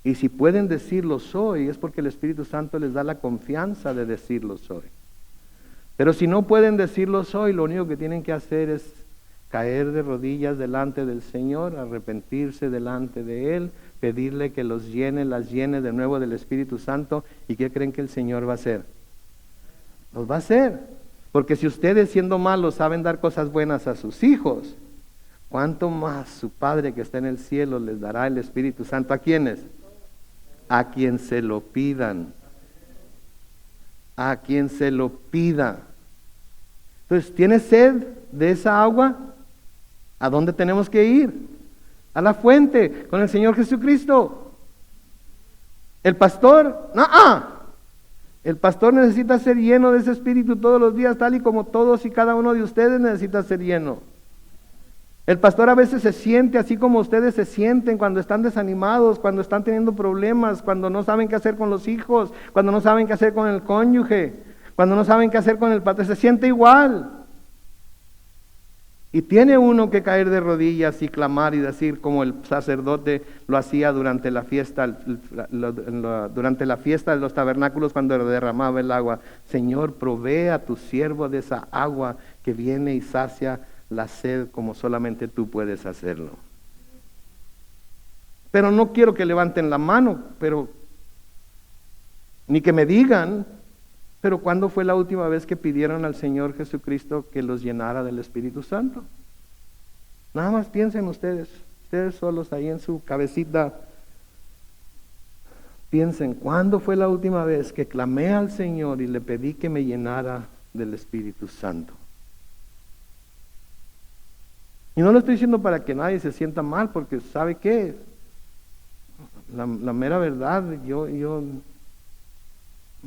A: Y si pueden decirlo soy, es porque el Espíritu Santo les da la confianza de decirlo soy. Pero si no pueden decirlo soy, lo único que tienen que hacer es caer de rodillas delante del Señor, arrepentirse delante de Él, pedirle que las llene de nuevo del Espíritu Santo. ¿Y qué creen que el Señor va a hacer? Los va a hacer. Porque si ustedes, siendo malos, saben dar cosas buenas a sus hijos, ¿cuánto más su Padre que está en el cielo les dará el Espíritu Santo? ¿A quiénes? A quien se lo pidan. A quien se lo pida. Entonces, ¿tienes sed de esa agua? ¿A dónde tenemos que ir? A la fuente, con el Señor Jesucristo. El pastor, el pastor necesita ser lleno de ese Espíritu todos los días, tal y como todos y cada uno de ustedes necesita ser lleno. El pastor a veces se siente así como ustedes se sienten cuando están desanimados, cuando están teniendo problemas, cuando no saben qué hacer con los hijos, cuando no saben qué hacer con el cónyuge, cuando no saben qué hacer con el padre. Se siente igual. Y tiene uno que caer de rodillas y clamar y decir, como el sacerdote lo hacía durante la fiesta, durante la fiesta de los tabernáculos, cuando derramaba el agua: Señor, provee a tu siervo de esa agua que viene y sacia la sed como solamente tú puedes hacerlo. Pero no quiero que levanten la mano, ni que me digan, pero ¿cuándo fue la última vez que pidieron al Señor Jesucristo que los llenara del Espíritu Santo? Nada más piensen ustedes solos ahí en su cabecita. Piensen, ¿cuándo fue la última vez que clamé al Señor y le pedí que me llenara del Espíritu Santo? Y no lo estoy diciendo para que nadie se sienta mal, porque ¿sabe qué? La mera verdad, yo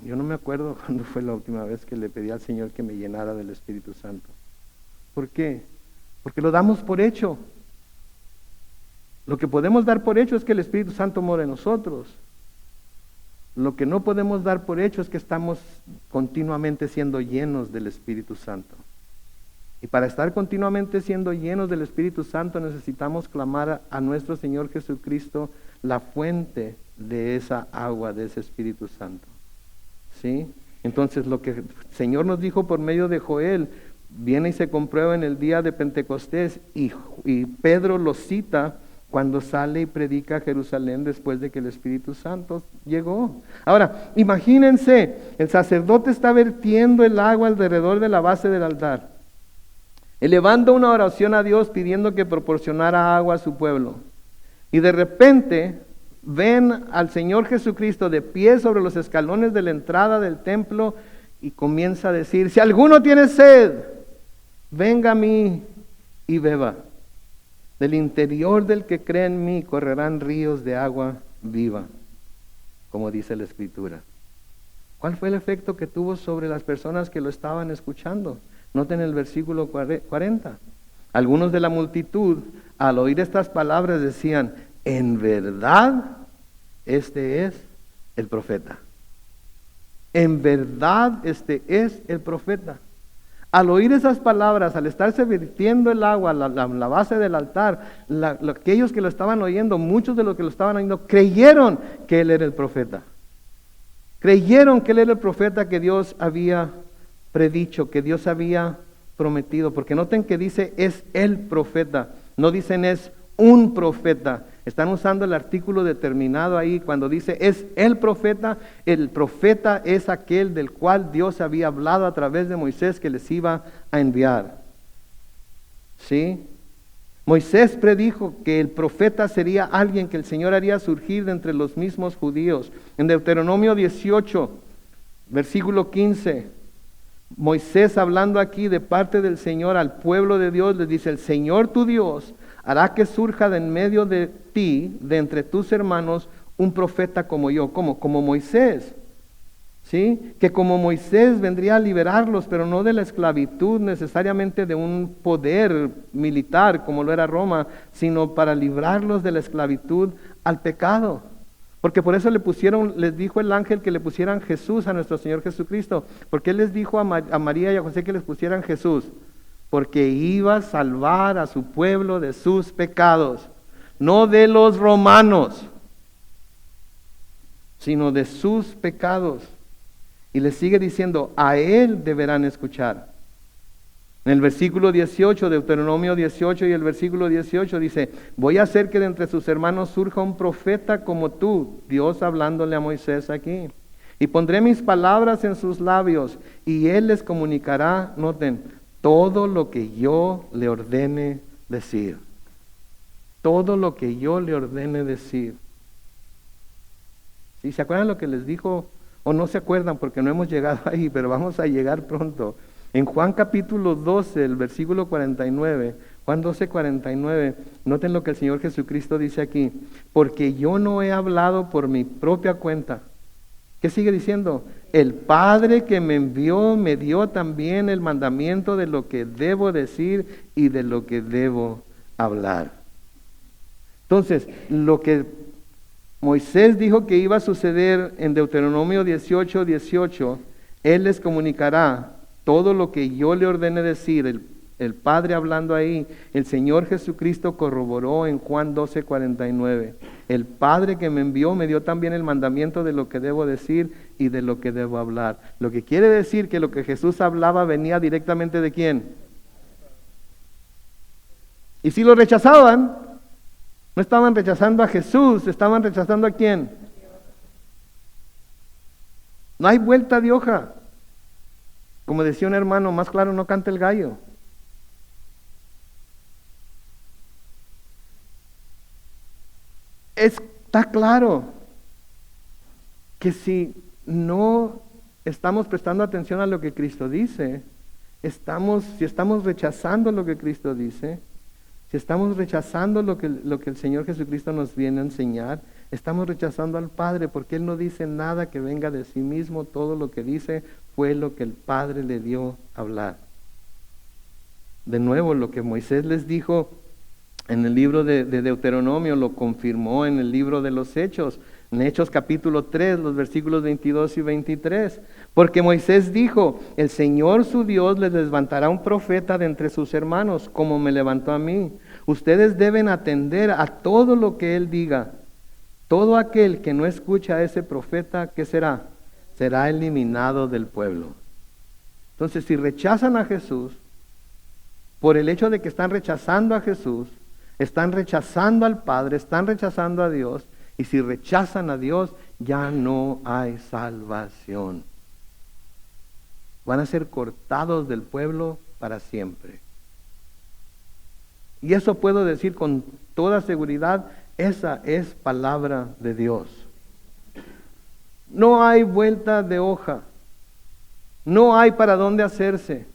A: no me acuerdo cuándo fue la última vez que le pedí al Señor que me llenara del Espíritu Santo. ¿Por qué? Porque lo damos por hecho. Lo que podemos dar por hecho es que el Espíritu Santo mora en nosotros. Lo que no podemos dar por hecho es que estamos continuamente siendo llenos del Espíritu Santo. Y para estar continuamente siendo llenos del Espíritu Santo necesitamos clamar a nuestro Señor Jesucristo, la fuente de esa agua, de ese Espíritu Santo. ¿Sí? Entonces lo que el Señor nos dijo por medio de Joel viene y se comprueba en el día de Pentecostés, y Pedro lo cita cuando sale y predica a Jerusalén después de que el Espíritu Santo llegó. Ahora, imagínense, el sacerdote está vertiendo el agua alrededor de la base del altar, elevando una oración a Dios pidiendo que proporcionara agua a su pueblo. Y de repente ven al Señor Jesucristo de pie sobre los escalones de la entrada del templo y comienza a decir: si alguno tiene sed, venga a mí y beba. Del interior del que cree en mí correrán ríos de agua viva, como dice la Escritura. ¿Cuál fue el efecto que tuvo sobre las personas que lo estaban escuchando? Noten el versículo 40. Algunos de la multitud, al oír estas palabras, decían: en verdad, este es el profeta. En verdad, este es el profeta. Al oír esas palabras, al estarse vertiendo el agua a la base del altar, aquellos que lo estaban oyendo, muchos de los que lo estaban oyendo, creyeron que él era el profeta. Creyeron que él era el profeta que Dios había predicho, que Dios había prometido. Porque noten que dice es el profeta, no dicen es un profeta. Están usando el artículo determinado ahí cuando dice es el profeta. El profeta es aquel del cual Dios había hablado a través de Moisés que les iba a enviar. ¿Sí? Moisés predijo que el profeta sería alguien que el Señor haría surgir de entre los mismos judíos. En Deuteronomio 18, versículo 15, Moisés, hablando aquí de parte del Señor al pueblo de Dios, les dice: el Señor tu Dios hará que surja de en medio de ti, de entre tus hermanos, un profeta como yo, como Moisés. ¿sí? Que como Moisés vendría a liberarlos, pero no de la esclavitud necesariamente de un poder militar como lo era Roma, sino para librarlos de la esclavitud al pecado. Porque por eso les dijo el ángel que le pusieran Jesús a nuestro Señor Jesucristo. Porque Él les dijo a María y a José que les pusieran Jesús. Porque iba a salvar a su pueblo de sus pecados, no de los romanos, sino de sus pecados. Y les sigue diciendo, a Él deberán escuchar. En el versículo 18, Deuteronomio 18 y el versículo 18 dice, voy a hacer que de entre sus hermanos surja un profeta como tú, Dios hablándole a Moisés aquí. Y pondré mis palabras en sus labios y Él les comunicará, noten, todo lo que yo le ordene decir. Todo lo que yo le ordene decir. ¿Sí? ¿Se acuerdan lo que les dijo? O no se acuerdan porque no hemos llegado ahí, pero vamos a llegar pronto. En Juan capítulo 12, el versículo 49, Juan 12, 49, noten lo que el Señor Jesucristo dice aquí. Porque yo no he hablado por mi propia cuenta. ¿Qué sigue diciendo? El Padre que me envió me dio también el mandamiento de lo que debo decir y de lo que debo hablar. Entonces, lo que Moisés dijo que iba a suceder en Deuteronomio 18, 18, Él les comunicará todo lo que yo le ordene decir. El Padre hablando ahí, el Señor Jesucristo corroboró en Juan 12, 49. El Padre que me envió me dio también el mandamiento de lo que debo decir y de lo que debo hablar. Lo que quiere decir que lo que Jesús hablaba venía directamente ¿de quién? Y si lo rechazaban, no estaban rechazando a Jesús, estaban rechazando ¿a quién? No hay vuelta de hoja. Como decía un hermano, más claro no canta el gallo. Está claro que si no estamos prestando atención a lo que Cristo dice, si estamos rechazando lo que Cristo dice, si estamos rechazando lo que el Señor Jesucristo nos viene a enseñar, estamos rechazando al Padre, porque Él no dice nada que venga de sí mismo. Todo lo que dice fue lo que el Padre le dio a hablar. De nuevo, lo que Moisés les dijo en el libro de Deuteronomio lo confirmó en el libro de los Hechos, en Hechos capítulo 3, los versículos 22 y 23. Porque Moisés dijo, el Señor su Dios les levantará un profeta de entre sus hermanos, como me levantó a mí. Ustedes deben atender a todo lo que Él diga. Todo aquel que no escucha a ese profeta, ¿qué será? Será eliminado del pueblo. Entonces, si rechazan a Jesús, por el hecho de que están rechazando a Jesús, están rechazando al Padre, están rechazando a Dios, y si rechazan a Dios, ya no hay salvación. Van a ser cortados del pueblo para siempre. Y eso puedo decir con toda seguridad, esa es palabra de Dios. No hay vuelta de hoja. No hay para dónde hacerse.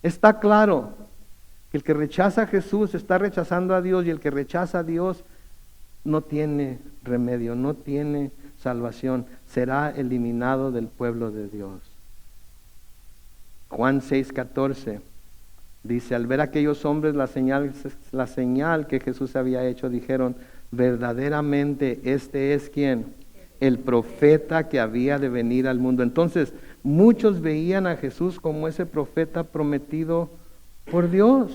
A: Está claro que el que rechaza a Jesús está rechazando a Dios, y el que rechaza a Dios no tiene remedio, no tiene salvación. Será eliminado del pueblo de Dios. Juan 6:14 dice, al ver aquellos hombres la señal que Jesús había hecho, dijeron, verdaderamente este es ¿quién? El profeta que había de venir al mundo. Entonces, muchos veían a Jesús como ese profeta prometido por Dios.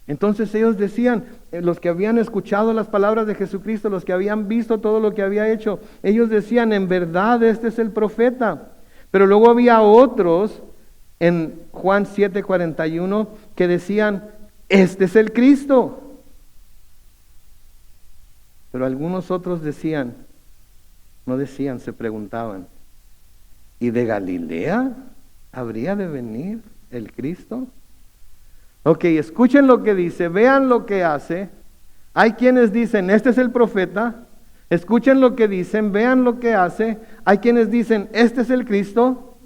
A: Entonces ellos decían, los que habían escuchado las palabras de Jesucristo, los que habían visto todo lo que había hecho, ellos decían, en verdad este es el profeta. Pero luego había otros en Juan 7:41 que decían, este es el Cristo. Pero algunos otros decían, no decían, se preguntaban, ¿y de Galilea habría de venir el Cristo? Ok, escuchen lo que dice, vean lo que hace. Hay quienes dicen, este es el profeta. Escuchen lo que dicen, vean lo que hace. Hay quienes dicen, este es el Cristo.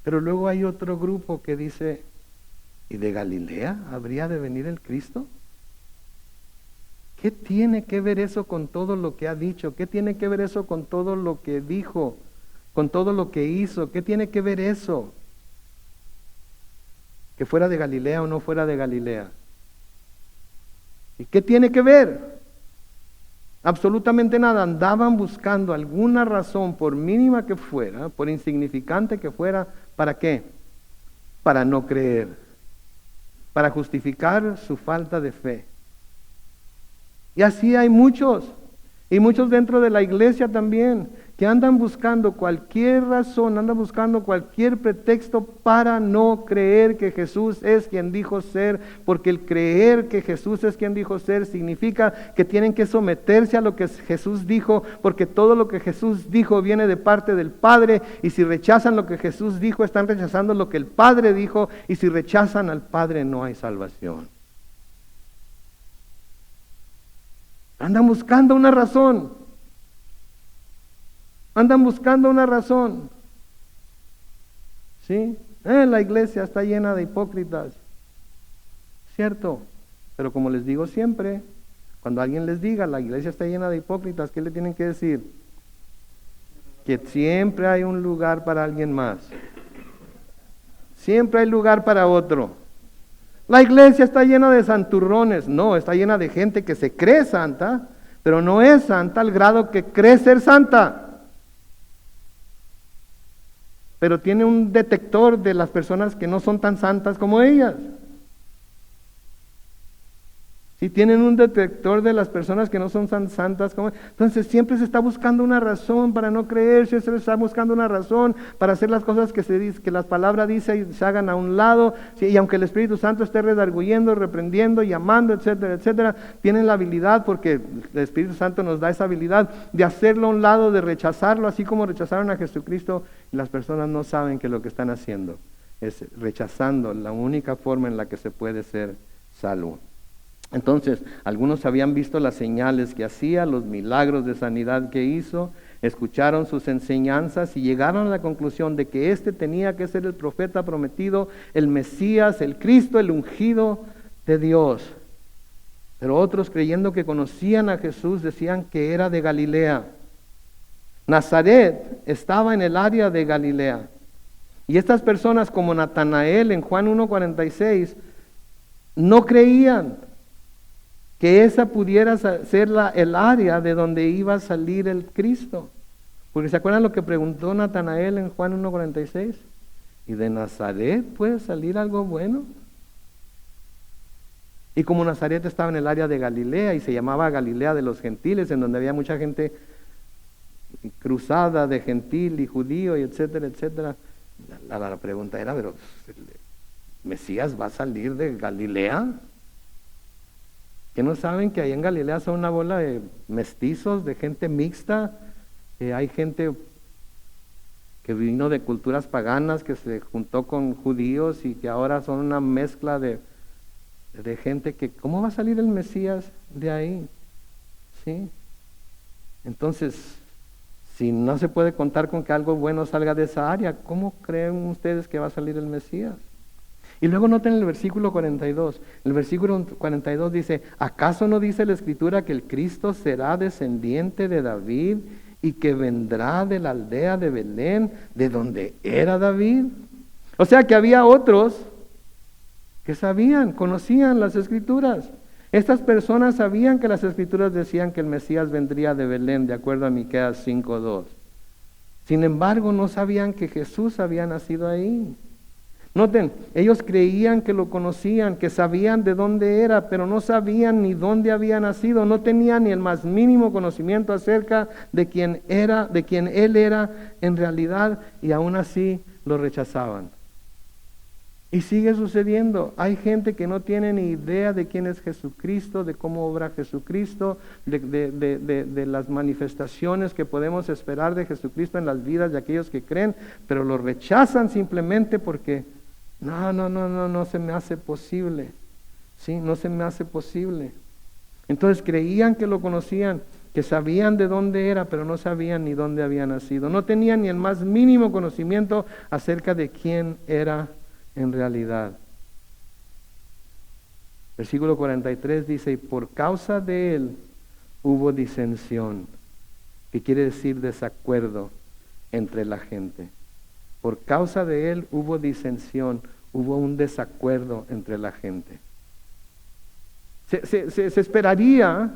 A: Pero luego hay otro grupo que dice, ¿y de Galilea habría de venir el Cristo? ¿Qué tiene que ver eso con todo lo que ha dicho? ¿Qué tiene que ver eso con todo lo que dijo? con todo lo que hizo. ¿Qué tiene que ver eso? Que fuera de Galilea o no fuera de Galilea. ¿Y qué tiene que ver? Absolutamente nada. Andaban buscando alguna razón, por mínima que fuera, por insignificante que fuera, ¿para qué? Para no creer, para justificar su falta de fe. Y así hay muchos, y muchos dentro de la iglesia también, que andan buscando cualquier razón, andan buscando cualquier pretexto para no creer que Jesús es quien dijo ser, porque el creer que Jesús es quien dijo ser significa que tienen que someterse a lo que Jesús dijo, porque todo lo que Jesús dijo viene de parte del Padre, y si rechazan lo que Jesús dijo, están rechazando lo que el Padre dijo, y si rechazan al Padre no hay salvación. Andan buscando una razón. Andan buscando una razón. ¿Sí? La iglesia está llena de hipócritas. Cierto. Pero como les digo siempre, cuando alguien les diga, la iglesia está llena de hipócritas, ¿qué le tienen que decir? Que siempre hay un lugar para alguien más. Siempre hay lugar para otro. La iglesia está llena de santurrones. No, está llena de gente que se cree santa, pero no es santa al grado que cree ser santa. Pero tiene un detector de las personas que no son tan santas como ellas. Si tienen un detector de las personas que no son tan santas como ellas. Entonces siempre se está buscando una razón para no creer, siempre se está buscando una razón para hacer las cosas que se dice, que las palabras dicen y se hagan a un lado. ¿Sí? Y aunque el Espíritu Santo esté redarguyendo, reprendiendo, llamando, etcétera, etcétera, tienen la habilidad, porque el Espíritu Santo nos da esa habilidad de hacerlo a un lado, de rechazarlo, así como rechazaron a Jesucristo. Y las personas no saben que lo que están haciendo es rechazando la única forma en la que se puede ser salvo. Entonces, algunos habían visto las señales que hacía, los milagros de sanidad que hizo, escucharon sus enseñanzas y llegaron a la conclusión de que este tenía que ser el profeta prometido, el Mesías, el Cristo, el ungido de Dios. Pero otros, creyendo que conocían a Jesús, decían que era de Galilea. Nazaret estaba en el área de Galilea. Y estas personas, como Natanael en Juan 1:46, no creían que esa pudiera ser el área de donde iba a salir el Cristo. Porque ¿se acuerdan lo que preguntó Natanael en Juan 1:46? ¿Y de Nazaret puede salir algo bueno? Y como Nazaret estaba en el área de Galilea y se llamaba Galilea de los gentiles, en donde había mucha gente cruzada de gentil y judío y etcétera, etcétera, la pregunta era, pero ¿Mesías va a salir de Galilea? ¿Que no saben que ahí en Galilea son una bola de mestizos, de gente mixta? Hay gente que vino de culturas paganas, que se juntó con judíos y que ahora son una mezcla de gente que, ¿cómo va a salir el Mesías de ahí? ¿Sí? Entonces, si no se puede contar con que algo bueno salga de esa área, ¿cómo creen ustedes que va a salir el Mesías? Y luego noten el versículo 42. El versículo 42 dice, ¿acaso no dice la Escritura que el Cristo será descendiente de David y que vendrá de la aldea de Belén, de donde era David? O sea que había otros que sabían, conocían las Escrituras. Estas personas sabían que las Escrituras decían que el Mesías vendría de Belén, de acuerdo a Miqueas 5:2. Sin embargo, no sabían que Jesús había nacido ahí. Noten, ellos creían que lo conocían, que sabían de dónde era, pero no sabían ni dónde había nacido, no tenían ni el más mínimo conocimiento acerca de quién era, de quién él era en realidad, y aún así lo rechazaban. Y sigue sucediendo. Hay gente que no tiene ni idea de quién es Jesucristo, de cómo obra Jesucristo, de las manifestaciones que podemos esperar de Jesucristo en las vidas de aquellos que creen, pero lo rechazan simplemente porque no se me hace posible. Sí, no se me hace posible. Entonces creían que lo conocían, que sabían de dónde era, pero no sabían ni dónde había nacido. No tenían ni el más mínimo conocimiento acerca de quién era en realidad. Versículo 43 dice, y por causa de él hubo disensión, que quiere decir desacuerdo, entre la gente. Por causa de él hubo disensión, hubo un desacuerdo entre la gente. Se esperaría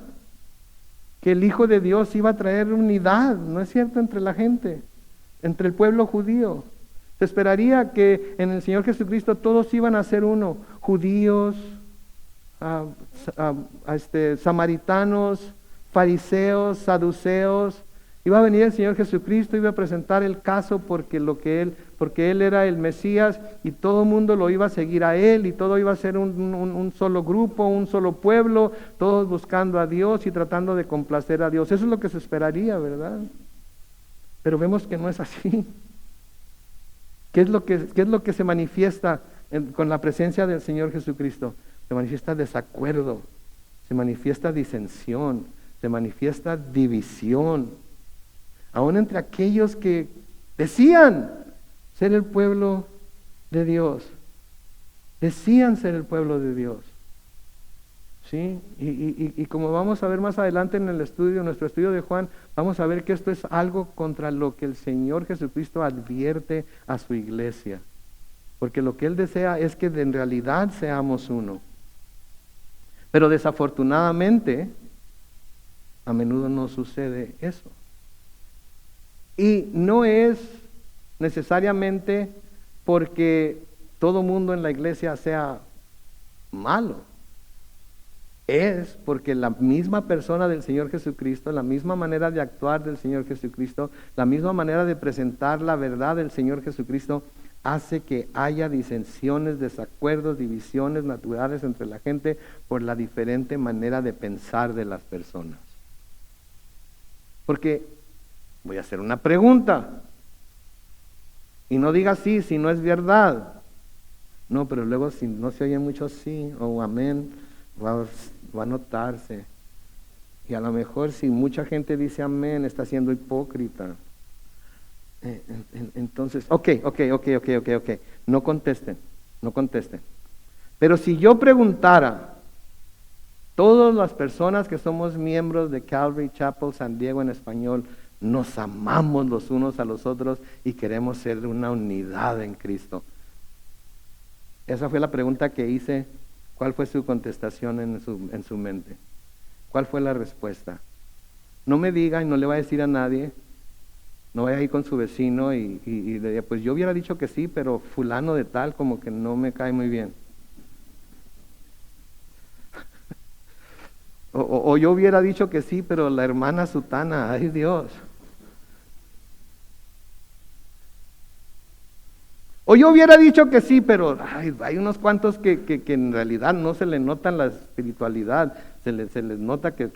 A: que el Hijo de Dios iba a traer unidad, ¿no es cierto?, entre la gente, entre el pueblo judío. Se esperaría que en el Señor Jesucristo todos iban a ser uno, judíos, samaritanos, fariseos, saduceos. Iba a venir el Señor Jesucristo, iba a presentar el caso porque él era el Mesías y todo el mundo lo iba a seguir a él y todo iba a ser un solo grupo, un solo pueblo, todos buscando a Dios y tratando de complacer a Dios. Eso es lo que se esperaría, ¿verdad? Pero vemos que no es así. ¿Qué es lo que se manifiesta con la presencia del Señor Jesucristo? Se manifiesta desacuerdo, se manifiesta disensión, se manifiesta división. Aún entre aquellos que decían ser el pueblo de Dios. Decían ser el pueblo de Dios. ¿Sí? Y como vamos a ver más adelante en nuestro estudio de Juan, vamos a ver que esto es algo contra lo que el Señor Jesucristo advierte a su iglesia. Porque lo que Él desea es que en realidad seamos uno. Pero desafortunadamente, a menudo no sucede eso. Y no es necesariamente porque todo mundo en la iglesia sea malo. Es porque la misma persona del Señor Jesucristo, la misma manera de actuar del Señor Jesucristo, la misma manera de presentar la verdad del Señor Jesucristo, hace que haya disensiones, desacuerdos, divisiones naturales entre la gente por la diferente manera de pensar de las personas. Porque voy a hacer una pregunta. Y no diga sí si no es verdad. No, pero luego si no se oye mucho sí o amén, va a notarse. Y a lo mejor si mucha gente dice amén, está siendo hipócrita. Entonces, ok. No contesten. Pero si yo preguntara, todas las personas que somos miembros de Calvary Chapel San Diego en español, nos amamos los unos a los otros y queremos ser una unidad en Cristo. Esa fue la pregunta que hice. ¿Cuál fue su contestación en su mente? ¿Cuál fue la respuesta? No me diga y no le va a decir a nadie. No vaya a ir con su vecino y le diga, pues yo hubiera dicho que sí, pero fulano de tal como que no me cae muy bien. O yo hubiera dicho que sí, pero la hermana sutana, ay Dios. O yo hubiera dicho que sí, pero hay unos cuantos que en realidad no se le nota la espiritualidad, se les nota que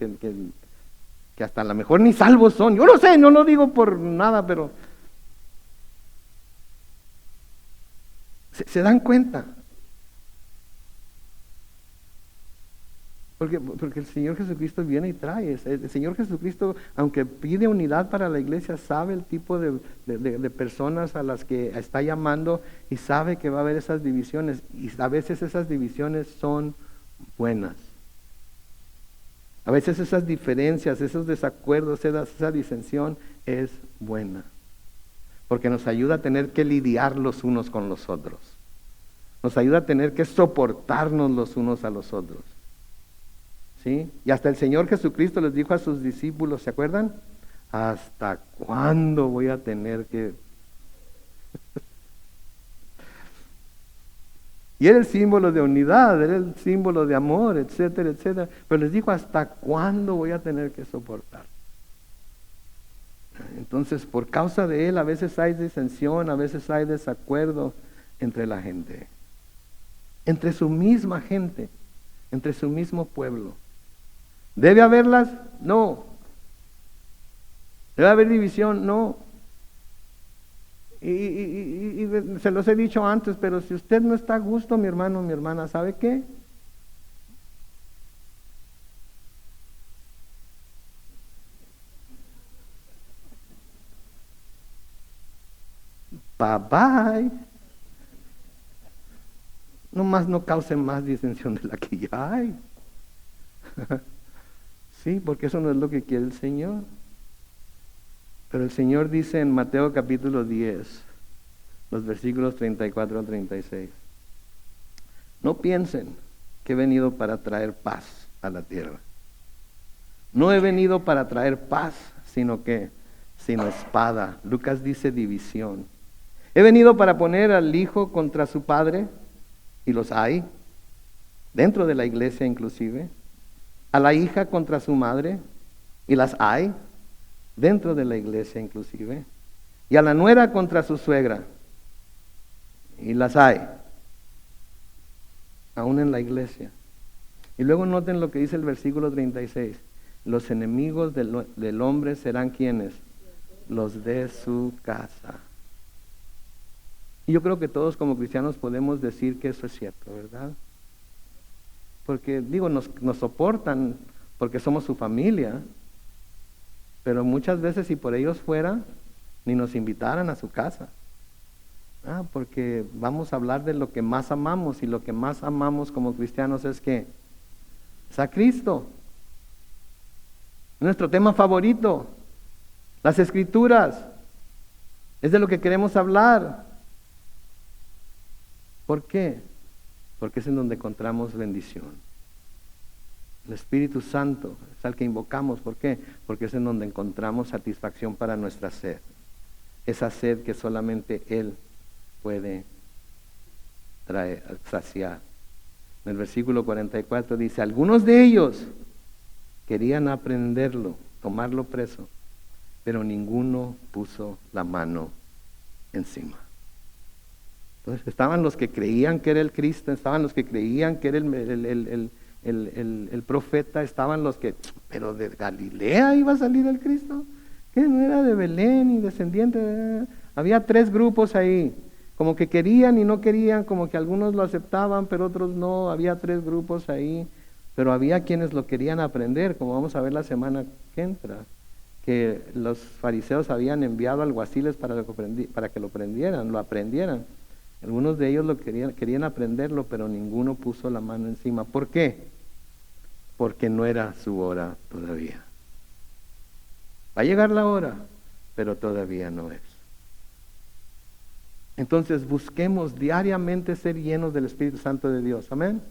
A: hasta a lo mejor ni salvos son. Yo no sé, no lo digo por nada, pero se dan cuenta. Porque el Señor Jesucristo viene y trae. El Señor Jesucristo, aunque pide unidad para la iglesia, sabe el tipo de personas a las que está llamando y sabe que va a haber esas divisiones. Y a veces esas divisiones son buenas. A veces esas diferencias, esos desacuerdos, esa disensión es buena. Porque nos ayuda a tener que lidiar los unos con los otros. Nos ayuda a tener que soportarnos los unos a los otros. ¿Sí? Y hasta el Señor Jesucristo les dijo a sus discípulos, ¿se acuerdan? ¿Hasta cuándo voy a tener que...? Y era el símbolo de unidad, era el símbolo de amor, etcétera, etcétera. Pero les dijo, ¿hasta cuándo voy a tener que soportar? Entonces, por causa de él, a veces hay disensión, a veces hay desacuerdo entre la gente. Entre su misma gente, entre su mismo pueblo. ¿Debe haberlas? No. ¿Debe haber división? No. Y se los he dicho antes, pero si usted no está a gusto, mi hermano, mi hermana, ¿sabe qué? Bye bye. Nomás no cause más disensión de la que ya hay. Sí, porque eso no es lo que quiere el Señor. Pero el Señor dice en Mateo capítulo 10, los versículos 34 a 36, no piensen que he venido para traer paz a la tierra. No he venido para traer paz, sino espada. Lucas dice división. He venido para poner al hijo contra su padre, y los hay, dentro de la iglesia inclusive. A la hija contra su madre, y las hay, dentro de la iglesia inclusive. Y a la nuera contra su suegra, y las hay, aún en la iglesia. Y luego noten lo que dice el versículo 36. Los enemigos del hombre serán ¿quiénes? Los de su casa. Y yo creo que todos como cristianos podemos decir que eso es cierto, ¿verdad? Porque nos soportan porque somos su familia, pero muchas veces si por ellos fuera, ni nos invitaran a su casa. Porque vamos a hablar de lo que más amamos, y lo que más amamos como cristianos es a Cristo. Nuestro tema favorito, las Escrituras, es de lo que queremos hablar. ¿Por qué? Porque es en donde encontramos bendición. El Espíritu Santo es al que invocamos. ¿Por qué? Porque es en donde encontramos satisfacción para nuestra sed. Esa sed que solamente Él puede saciar. En el versículo 44 dice, algunos de ellos querían aprenderlo, tomarlo preso, pero ninguno puso la mano encima. Entonces estaban los que creían que era el Cristo, estaban los que creían que era el profeta, estaban los que, pero de Galilea iba a salir el Cristo, que no era de Belén y descendiente. Había 3 grupos ahí, como que querían y no querían, como que algunos lo aceptaban, pero otros no. Había 3 grupos ahí. Pero había quienes lo querían aprender, como vamos a ver la semana que entra, que los fariseos habían enviado alguaciles para que lo aprendieran. Algunos de ellos querían aprenderlo, pero ninguno puso la mano encima. ¿Por qué? Porque no era su hora todavía. Va a llegar la hora, pero todavía no es. Entonces busquemos diariamente ser llenos del Espíritu Santo de Dios. Amén.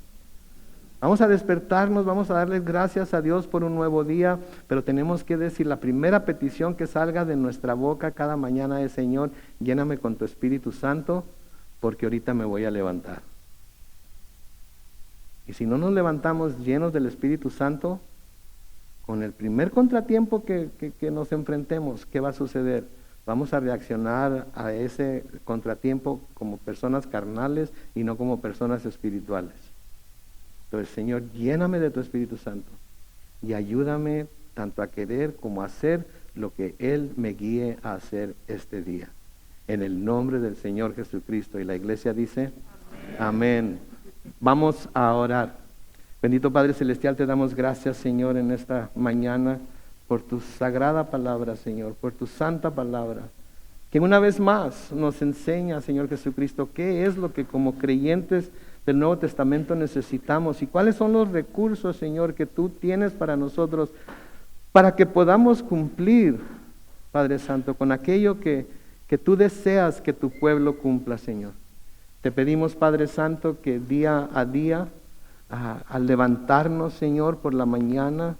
A: Vamos a despertarnos, vamos a darles gracias a Dios por un nuevo día, pero tenemos que decir, la primera petición que salga de nuestra boca cada mañana es, Señor, lléname con tu Espíritu Santo, porque ahorita me voy a levantar. Y si no nos levantamos llenos del Espíritu Santo, con el primer contratiempo que nos enfrentemos, ¿qué va a suceder? Vamos a reaccionar a ese contratiempo como personas carnales y no como personas espirituales. Entonces, Señor, lléname de tu Espíritu Santo y ayúdame tanto a querer como a hacer lo que Él me guíe a hacer este día. En el nombre del Señor Jesucristo. Y la iglesia dice, amén. Vamos a orar. Bendito Padre Celestial, te damos gracias, Señor, en esta mañana por tu sagrada palabra, Señor, por tu santa palabra, que una vez más nos enseña, Señor Jesucristo, qué es lo que como creyentes del Nuevo Testamento necesitamos y cuáles son los recursos, Señor, que tú tienes para nosotros, para que podamos cumplir, Padre Santo, con aquello que tú deseas que tu pueblo cumpla, Señor. Te pedimos, Padre Santo, que día a día, al levantarnos, Señor, por la mañana,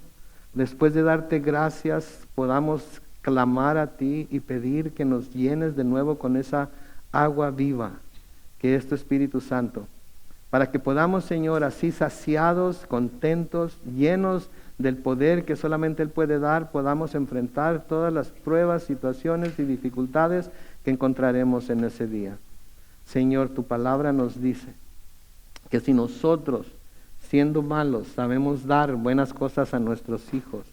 A: después de darte gracias, podamos clamar a ti y pedir que nos llenes de nuevo con esa agua viva, que es tu Espíritu Santo, para que podamos, Señor, así saciados, contentos, llenos del poder que solamente Él puede dar, podamos enfrentar todas las pruebas, situaciones y dificultades que encontraremos en ese día. Señor, tu palabra nos dice que si nosotros, siendo malos, sabemos dar buenas cosas a nuestros hijos,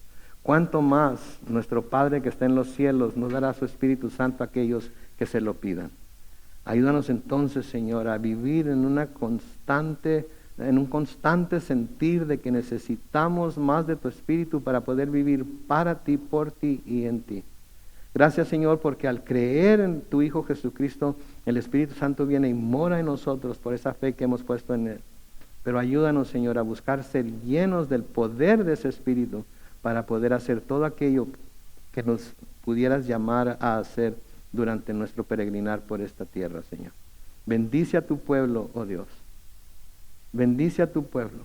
A: cuánto más nuestro Padre que está en los cielos nos dará su Espíritu Santo a aquellos que se lo pidan. Ayúdanos entonces, Señor, a vivir en un constante sentir de que necesitamos más de tu Espíritu para poder vivir para ti, por ti y en ti. Gracias, Señor, porque al creer en tu Hijo Jesucristo, el Espíritu Santo viene y mora en nosotros por esa fe que hemos puesto en Él. Pero ayúdanos, Señor, a buscar ser llenos del poder de ese Espíritu para poder hacer todo aquello que nos pudieras llamar a hacer durante nuestro peregrinar por esta tierra, Señor. Bendice a tu pueblo, oh Dios. Bendice a tu pueblo.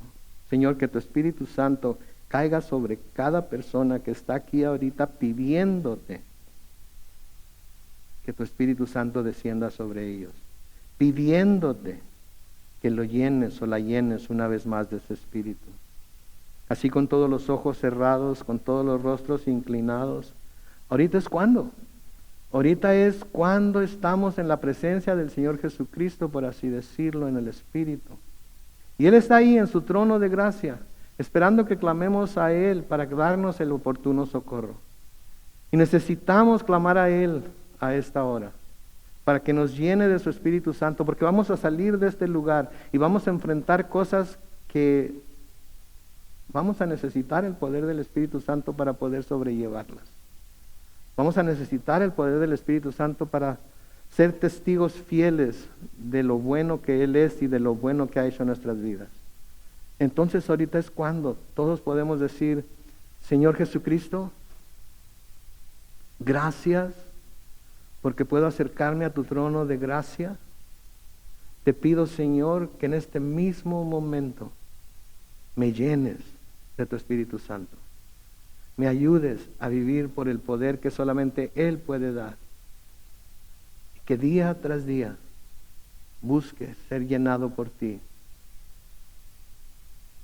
A: Señor, que tu Espíritu Santo caiga sobre cada persona que está aquí ahorita pidiéndote. Que tu Espíritu Santo descienda sobre ellos, pidiéndote que lo llenes o la llenes una vez más de ese Espíritu. Así con todos los ojos cerrados, con todos los rostros inclinados. Ahorita es cuando. Ahorita es cuando estamos en la presencia del Señor Jesucristo, por así decirlo, en el Espíritu. Y Él está ahí en su trono de gracia, esperando que clamemos a Él para darnos el oportuno socorro. Y necesitamos clamar a Él a esta hora, para que nos llene de su Espíritu Santo, porque vamos a salir de este lugar y vamos a enfrentar cosas que vamos a necesitar el poder del Espíritu Santo para poder sobrellevarlas. Vamos a necesitar el poder del Espíritu Santo para ser testigos fieles de lo bueno que Él es y de lo bueno que ha hecho en nuestras vidas. Entonces ahorita es cuando todos podemos decir, Señor Jesucristo, gracias porque puedo acercarme a tu trono de gracia. Te pido, Señor, que en este mismo momento me llenes de tu Espíritu Santo. Me ayudes a vivir por el poder que solamente Él puede dar. Y que día tras día busque ser llenado por ti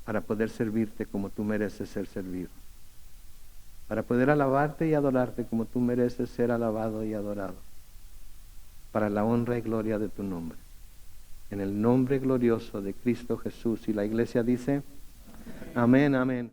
A: para poder servirte como tú mereces ser servido. Para poder alabarte y adorarte como tú mereces ser alabado y adorado. Para la honra y gloria de tu nombre. En el nombre glorioso de Cristo Jesús. Y la iglesia dice, amén, amén.